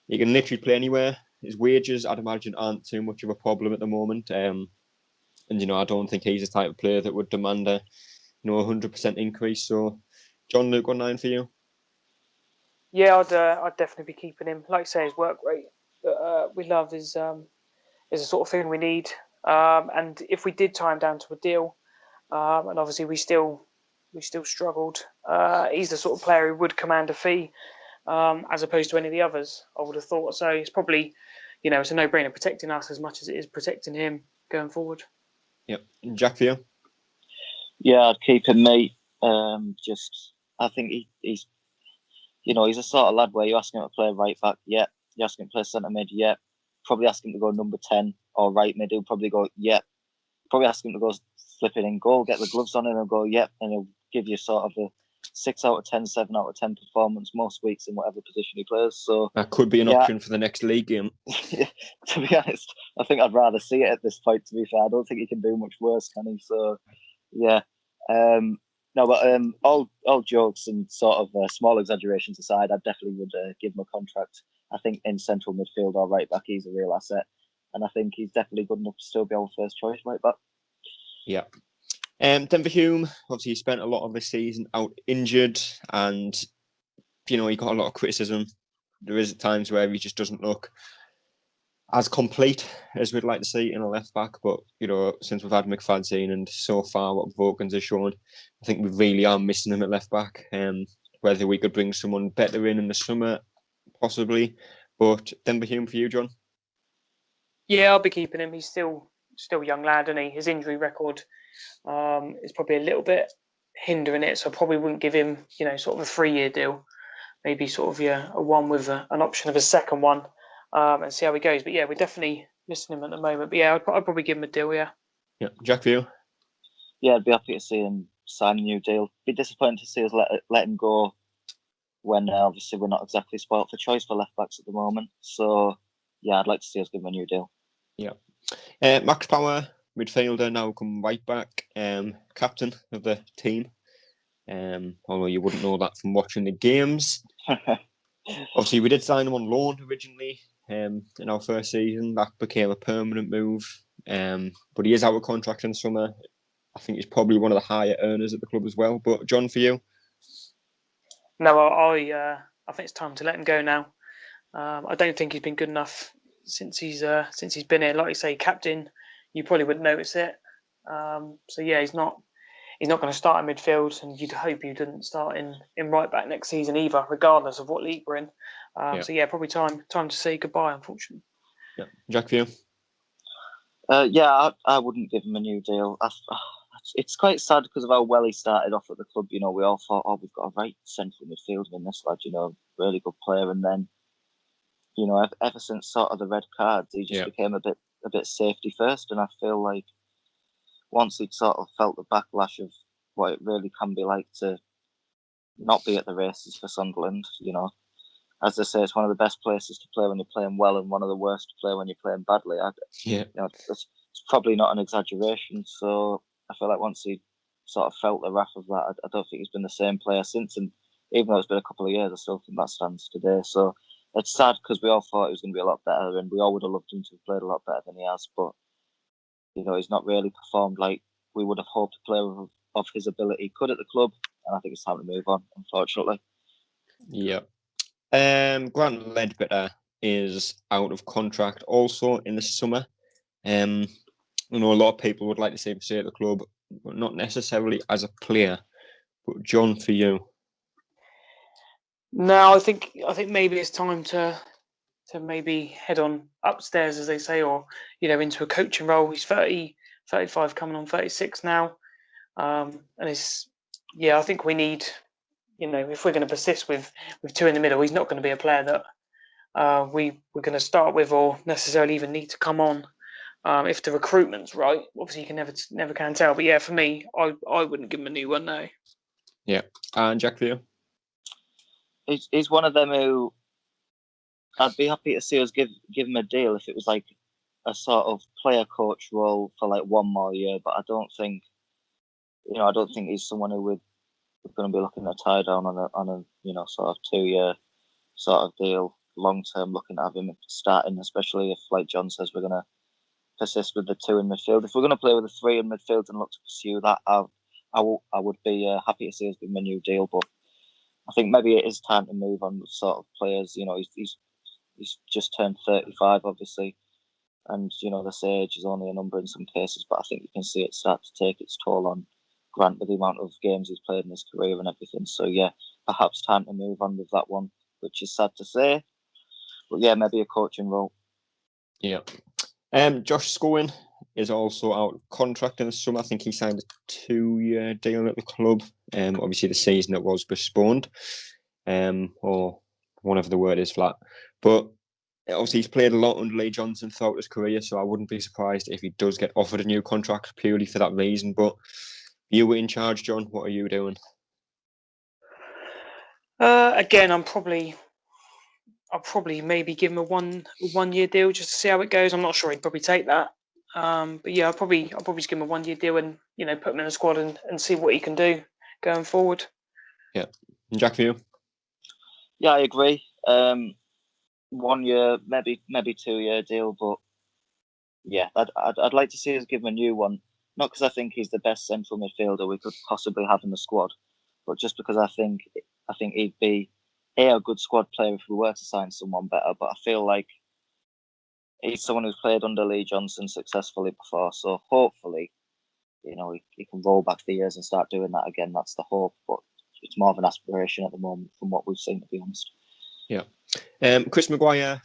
He can literally play anywhere. His wages, I'd imagine, aren't too much of a problem at the moment. And I don't think he's the type of player that would demand a 100% increase. So, John, Luke O'Nien for you?
Yeah, I'd definitely be keeping him. Like I say, his work rate that we love is the sort of thing we need. And if we did tie him down to a deal, and obviously we still struggled, he's the sort of player who would command a fee, as opposed to any of the others, I would have thought. So it's probably, it's a no-brainer protecting us as much as it is protecting him going forward.
Yep. Jack, for you?
Yeah, I'd keep him, mate. I think he's a sort of lad where you ask him to play right back, yeah. You ask him to play centre mid, yeah. Probably ask him to go number 10 or right mid, he'll probably go, yeah. Probably ask him to go flipping in goal, get the gloves on him and go, yeah. And he'll give you sort of a 6 out of 10, 7 out of 10 performance most weeks in whatever position he plays. So
that could be an option for the next league game.
To be honest, I think I'd rather see it at this point, to be fair. I don't think he can do much worse, can he? So, yeah. No, but all jokes and sort of small exaggerations aside, I definitely would give him a contract. I think in central midfield or right back, he's a real asset. And I think he's definitely good enough to still be our first choice right back.
Yeah. Denver Hume, obviously he spent a lot of the season out injured, and he got a lot of criticism. There is times where he just doesn't look as complete as we'd like to see in a left back, but since we've had McFadzean and so far what Vokins has shown, I think we really are missing him at left back. Whether we could bring someone better in the summer, possibly. But Denver Hume for you, John?
Yeah, I'll be keeping him. He's still a young lad, isn't he? His injury record is probably a little bit hindering it, so I probably wouldn't give him, sort of a 3-year deal. Maybe sort of a one with an option of a second one, and see how he goes. But yeah, we're definitely missing him at the moment. But yeah, I'd probably give him a deal. Yeah.
Yeah, Jack, for you?
Yeah, I'd be happy to see him sign a new deal. Be disappointed to see us let him go when obviously we're not exactly spoilt for choice for left backs at the moment. So yeah, I'd like to see us give him a new deal.
Yeah. Max Power, midfielder, now come right back, captain of the team. Although you wouldn't know that from watching the games. Obviously, we did sign him on loan originally in our first season. That became a permanent move. But he is out of contract in summer. I think he's probably one of the higher earners at the club as well. But John, for you?
No, I think it's time to let him go now. I don't think he's been good enough since he's been here. Like you say, captain, you probably wouldn't notice it. So yeah, he's not going to start in midfield, and you'd hope he didn't start in right back next season either, regardless of what league we're in. So yeah, probably time to say goodbye, unfortunately.
Yeah, Jack, for you?
I wouldn't give him a new deal. It's quite sad because of how well he started off at the club. You know, we all thought, oh, we've got a right central midfielder in this lad. You know, really good player. And then, you know, ever since sort of the red cards, he just became a bit safety first. And I feel like once he'd sort of felt the backlash of what it really can be like to not be at the races for Sunderland, you know, as they say, it's one of the best places to play when you're playing well, and one of the worst to play when you're playing badly. You know, it's probably not an exaggeration. So I feel like once he sort of felt the wrath of that, I don't think he's been the same player since. And even though it's been a couple of years, I still think that stands today. So it's sad because we all thought he was going to be a lot better, and we all would have loved him to have played a lot better than he has. But you know, he's not really performed like we would have hoped a player of his ability could at the club. And I think it's time to move on, unfortunately.
Yeah. Grant Ledbetter is out of contract also in the summer. I know a lot of people would like to see him stay at the club, but not necessarily as a player. But John, for you?
No, I think maybe it's time to maybe head on upstairs, as they say, or you know, into a coaching role. He's 30, 35, coming on 36 now, and I think we need, you know, if we're going to persist with two in the middle, he's not going to be a player that we're going to start with or necessarily even need to come on. If the recruitment's right, obviously you can never can tell. But yeah, for me, I wouldn't give him a new one, no.
Yeah, and Jack, for you?
He's one of them who I'd be happy to see us give him a deal if it was like a sort of player coach role for like one more year. But I don't think he's someone who we're going to be looking to tie down on a you know, sort of 2-year sort of deal, long term, looking to have him starting, especially if, like John says, we're going to persist with the 2 in midfield. If we're going to play with the 3 in midfield and look to pursue that, I would be happy to see us give him a new deal. But I think maybe it is time to move on with sort of players. You know, he's just turned 35, obviously, and you know, this age is only a number in some cases. But I think you can see it start to take its toll on Grant with the amount of games he's played in his career and everything. So yeah, perhaps time to move on with that one, which is sad to say. But yeah, maybe a coaching role.
Yeah. Josh Scowen is also out of contract in the summer. I think he signed a 2-year deal at the club. Obviously the season that was postponed, or whatever the word is for that. But obviously he's played a lot under Lee Johnson throughout his career, so I wouldn't be surprised if he does get offered a new contract purely for that reason. But you were in charge, John. What are you doing?
Again, I'll probably maybe give him a one-year deal just to see how it goes. I'm not sure he'd probably take that. But yeah, I'll probably just give him a 1-year deal and, you know, put him in the squad and see what he can do going forward.
Yeah. And Jack, for you?
Yeah, I agree. 1 year, maybe 2-year deal, but yeah, I'd like to see us give him a new one. Not because I think he's the best central midfielder we could possibly have in the squad, but just because I think he'd be a good squad player if we were to sign someone better. But I feel like he's someone who's played under Lee Johnson successfully before, so hopefully, you know, he can roll back the years and start doing that again. That's the hope, but it's more of an aspiration at the moment from what we've seen, to be honest.
Yeah. Chris Maguire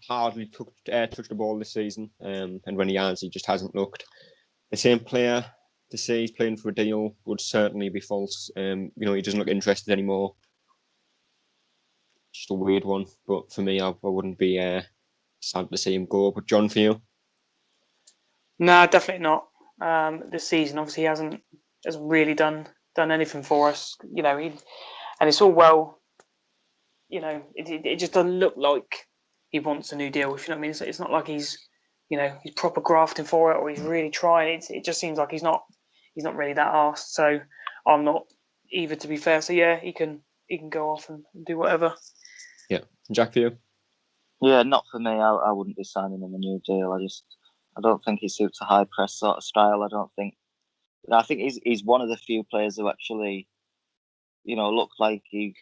hardly touched the ball this season, and when he has, he just hasn't looked the same player. To say he's playing for a deal would certainly be false. You know, he doesn't look interested anymore. Just a weird one, but for me, I wouldn't be sad to see him go. But John, for you?
No, definitely not. This season, obviously, he hasn't really done anything for us. You know, and it's all well. You know, it just doesn't look like he wants a new deal. If you know what I mean, it's not like he's proper grafting for it or he's really trying. It just seems like he's not really that arsed. So I'm not either, to be fair. So yeah, he can go off and do whatever.
Yeah, Jack, for you?
Yeah, not for me. I wouldn't be signing him a new deal. I don't think he suits a high press sort of style. I think he's one of the few players who actually, you know, look like he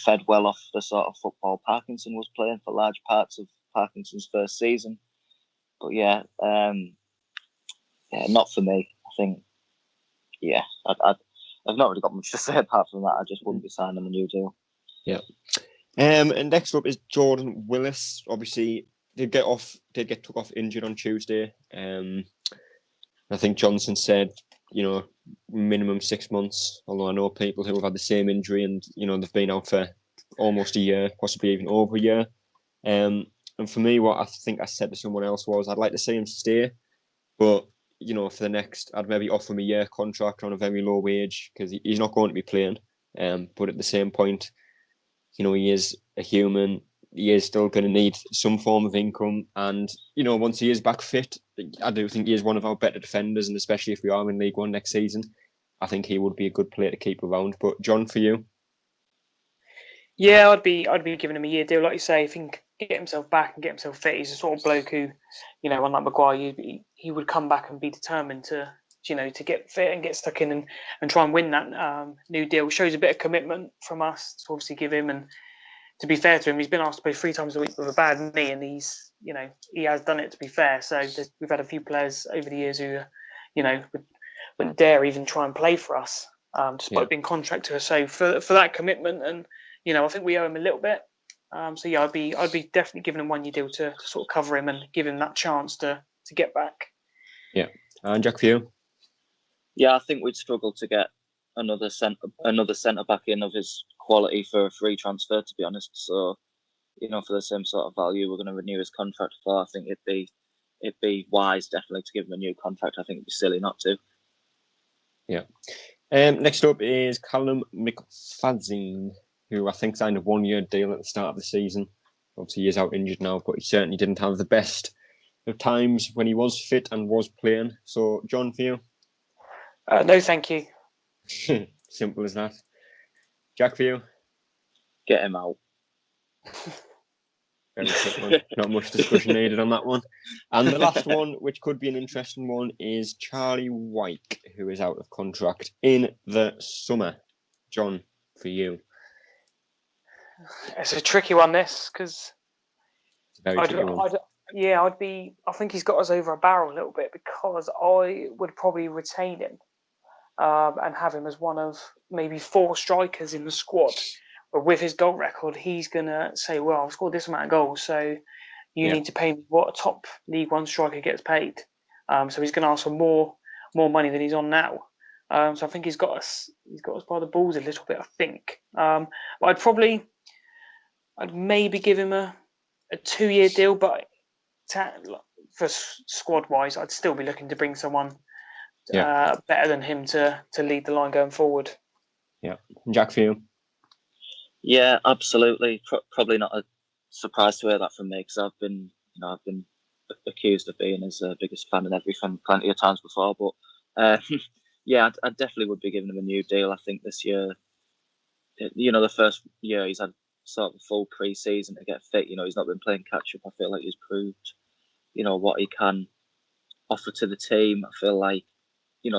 fed well off the sort of football Parkinson was playing for large parts of Parkinson's first season. But yeah, not for me. I think, yeah, I've not really got much to say apart from that. I just wouldn't be signing him a new deal.
Yeah. And next up is Jordan Willis. Obviously, did get took off injured on Tuesday. I think Johnson said, minimum 6 months. Although I know people who have had the same injury and they've been out for almost a year, possibly even over a year. And for me, what I think I said to someone else was, I'd like to see him stay, but for the next, I'd maybe offer him a year contract on a very low wage because he's not going to be playing. But at the same point, he is a human. He is still going to need some form of income. And, once he is back fit, I do think he is one of our better defenders. And especially if we are in League One next season, I think he would be a good player to keep around. But John, for you?
Yeah, I'd be giving him a year deal. Like you say, if he can get himself back and get himself fit, he's a sort of bloke who, unlike Maguire, he would come back and be determined to get fit and get stuck in and try and win that new deal. Shows a bit of commitment from us to obviously give him. And to be fair to him, he's been asked to play 3 times a week with a bad knee, and he has done it, to be fair. So we've had a few players over the years who, wouldn't dare even try and play for us, despite being contractors. So for that commitment, and I think we owe him a little bit. I'd be definitely giving him 1 year deal to sort of cover him and give him that chance to get back.
Yeah, and Jack, for you?
Yeah, I think we'd struggle to get another centre back in of his quality for a free transfer, to be honest. So, for the same sort of value we're going to renew his contract for, I think it'd be wise definitely to give him a new contract. I think it'd be silly not to.
Yeah. Next up is Callum McFadzean, who I think signed a 1 year deal at the start of the season. Obviously, he is out injured now, but he certainly didn't have the best of times when he was fit and was playing. So, John, for you?
No, thank you.
Simple as that. Jack, for you?
Get him out.
Very simple. Not much discussion needed on that one. And the last one, which could be an interesting one, is Charlie Wyke, who is out of contract in the summer. John, for you?
It's a tricky one, this, because
I
think he's got us over a barrel a little bit, because I would probably retain him and have him as one of maybe 4 strikers in the squad. But with his goal record, he's going to say, well, I've scored this amount of goals, so you need to pay me what a top League One striker gets paid. So he's going to ask for more money than he's on now. So I think he's got us by the balls a little bit, I think. But I'd maybe give him a 2 year deal, but for squad-wise, I'd still be looking to bring someone better than him to lead the line going forward.
Yeah. Jack, for you?
Yeah, absolutely. Probably not a surprise to hear that from me, because I've been accused of being his biggest fan and everything plenty of times before. But yeah, I definitely would be giving him a new deal. I think this year, the first year he's had sort of a full pre-season to get fit. He's not been playing catch-up. I feel like he's proved, what he can offer to the team. I feel like,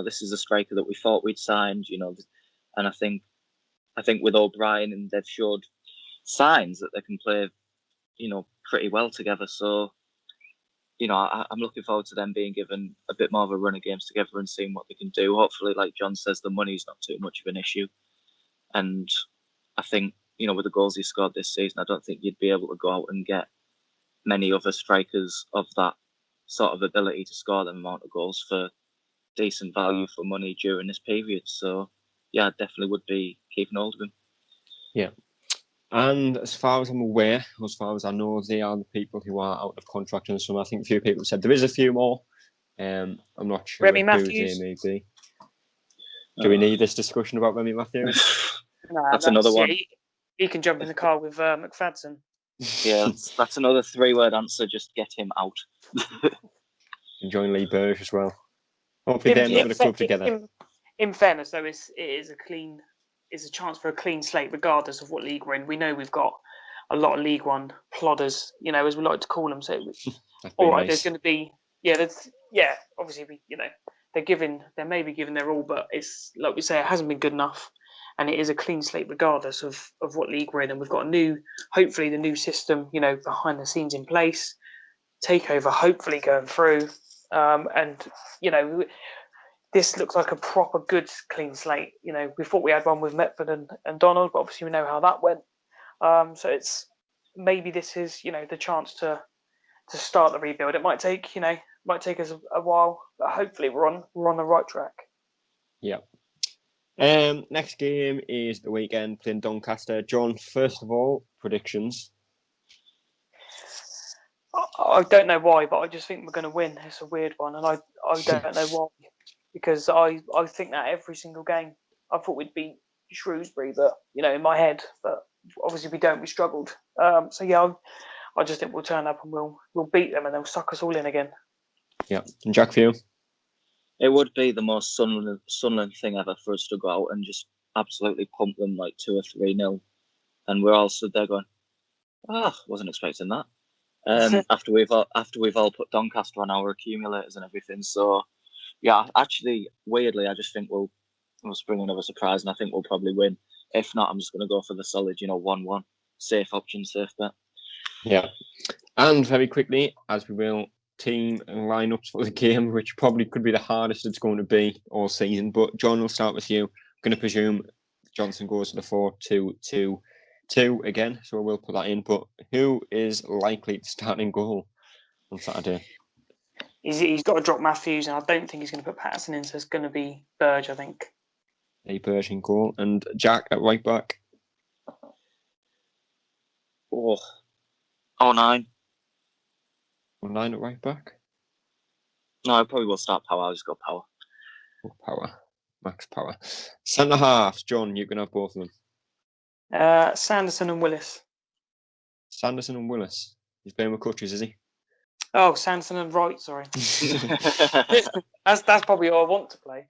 this is a striker that we thought we'd signed, and I think with O'Brien, and they've showed signs that they can play, pretty well together. So, I'm looking forward to them being given a bit more of a run of games together and seeing what they can do. Hopefully, like John says, the money's not too much of an issue. And I think, with the goals he scored this season, I don't think you'd be able to go out and get many other strikers of that sort of ability to score them amount of goals for decent value for money during this period. So, yeah, I definitely would be keeping hold of him.
Yeah. And as far as I'm aware, as far as I know, they are the people who are out of contract in the summer. I think a few people said there is a few more. I'm not sure
Remy
who
Matthews.
they may be. Do we need this discussion about Remy Matthews?
That's another one.
He can jump in the car with McFadzean.
Yeah, that's another 3-word answer. Just get him out.
And join Lee Burge as well. Hopefully they're not going to club together.
In fairness, though, it's a chance for a clean slate, regardless of what league we're in. We know we've got a lot of League One plodders, as we like to call them. So, all right, nice. There's going to be, obviously, they may be giving their all, but it's like we say, it hasn't been good enough, and it is a clean slate regardless of what league we're in. And we've got hopefully the new system, behind the scenes in place, takeover hopefully going through, this looks like a proper good clean slate. We thought we had one with Metford and Donald, but obviously we know how that went. So it's maybe this is, the chance to start the rebuild. It might take us a while, but hopefully we're on the right track.
Yeah. Next game is the weekend playing Doncaster. John, first of all, predictions.
I don't know why, but I just think we're going to win. It's a weird one, and I don't know why, because I think that every single game. I thought we'd beat Shrewsbury, but in my head, but obviously we don't. We struggled. So yeah, I just think we'll turn up and we'll beat them, and they'll suck us all in again.
Yeah, and Jack, for you?
It would be the most Sunderland thing ever for us to go out and just absolutely pump them like 2 or 3-0, and we're all stood there going, wasn't expecting that. After we've all put Doncaster on our accumulators and everything. So yeah, actually, weirdly, I just think we'll spring another surprise, and I think we'll probably win. If not, I'm just going to go for the solid, 1-1, safe option, safe bet.
Yeah, and very quickly, as we will, team and lineups for the game, which probably could be the hardest it's going to be all season. But John, we'll start with you. I'm going to presume Johnson goes to the 4-2-2-2 again, so we'll put that in. But who is likely to start in goal on Saturday?
He's got to drop Matthews, and I don't think he's going to put Patterson in, so it's going to be Burge, I think.
A Burge in goal. And Jack at right back?
9.
9 at right back?
No, I probably will start Power. I'll just go Power.
Power. Max Power. Centre halves, John, you can have both of
them. Sanderson and Willis.
Sanderson and Willis. He's playing with crutches, is he?
Oh, Sanderson and Wright, sorry. that's probably all I want to play.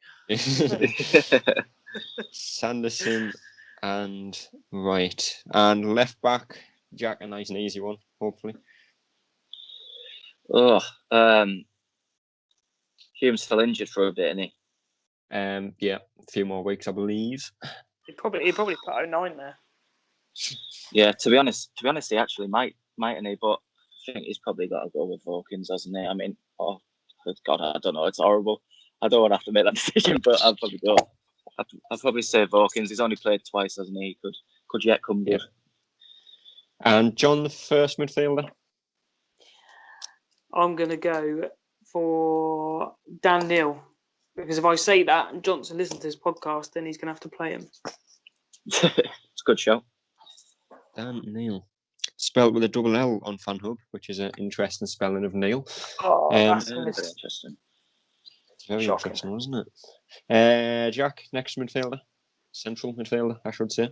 Sanderson and Wright. And left back, Jack, a nice and easy one, hopefully.
Hume's still injured for a bit, isn't he?
Yeah, a few more weeks, I believe.
He probably put 09 there.
Yeah, to be honest, he actually mightn't he? But I think he's probably got to go with Hawkins, hasn't he? I mean, God, I don't know. It's horrible. I don't want to have to make that decision, but I'll probably go. I'll probably say Hawkins. He's only played twice, hasn't he? Could yet come good.
Yeah. And John, the first midfielder?
I'm going to go for Dan Neil. Because if I say that and Johnson listens to his podcast, then he's going to have to play him.
It's a good show.
Dan Neil. Spelled with a double L on FanHub, which is an interesting spelling of Neil.
Oh, that's
very interesting.
It's very interesting, wasn't it? Jack, next midfielder. Central midfielder, I should say.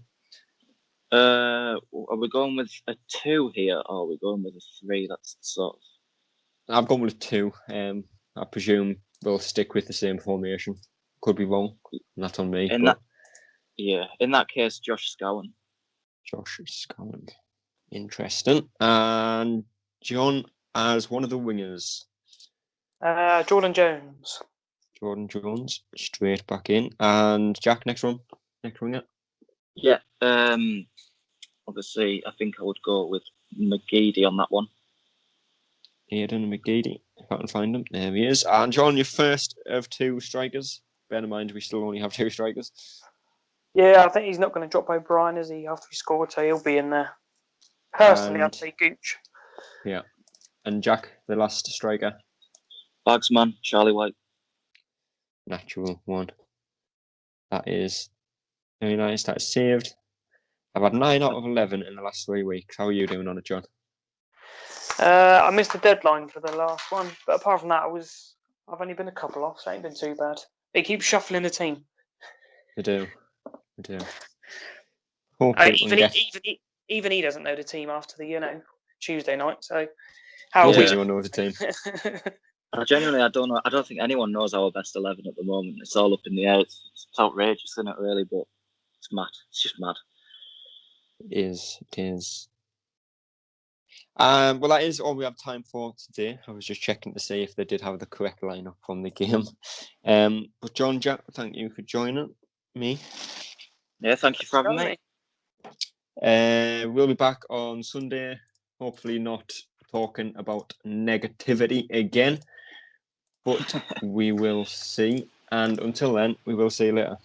Are we going with a 2 here, or are we going with a 3? That's sort of...
I've gone with 2. I presume we'll stick with the same formation. Could be wrong. Not on me.
In that case, Josh Scowen.
Josh Scowen. Interesting. And John as one of the wingers.
Jordan Jones.
Jordan Jones, straight back in. And Jack, next one. Next winger.
Yeah. Obviously, I think I would go with McGeady on that one.
Aidan McGeady, if I can find him. There he is. And John, your first of 2 strikers. Bear in mind, we still only have 2 strikers.
Yeah, I think he's not going to drop O'Brien, is he, after he scored, so he'll be in there. Personally, I'd say Gooch.
Yeah. And Jack, the last striker.
Bagsman, Charlie White.
Natural one. That is very nice. That is saved. I've had 9 out of 11 in the last 3 weeks. How are you doing on it, John?
I missed the deadline for the last one, but apart from that, I've only been a couple off, so it ain't been too bad. They keep shuffling the team.
They do.
Even he doesn't know the team after the Tuesday night. So
how would anyone know the team?
Genuinely, I don't know. I don't think anyone knows our best 11 at the moment. It's all up in the air. It's outrageous, isn't it? Really, but it's mad. It's just mad.
It is. Well, that is all we have time for today. I was just checking to see if they did have the correct lineup from the game. But John, Jack, thank you for joining me.
Yeah, thank you for having me.
We'll be back on Sunday. Hopefully not talking about negativity again. But we will see. And until then, we will see you later.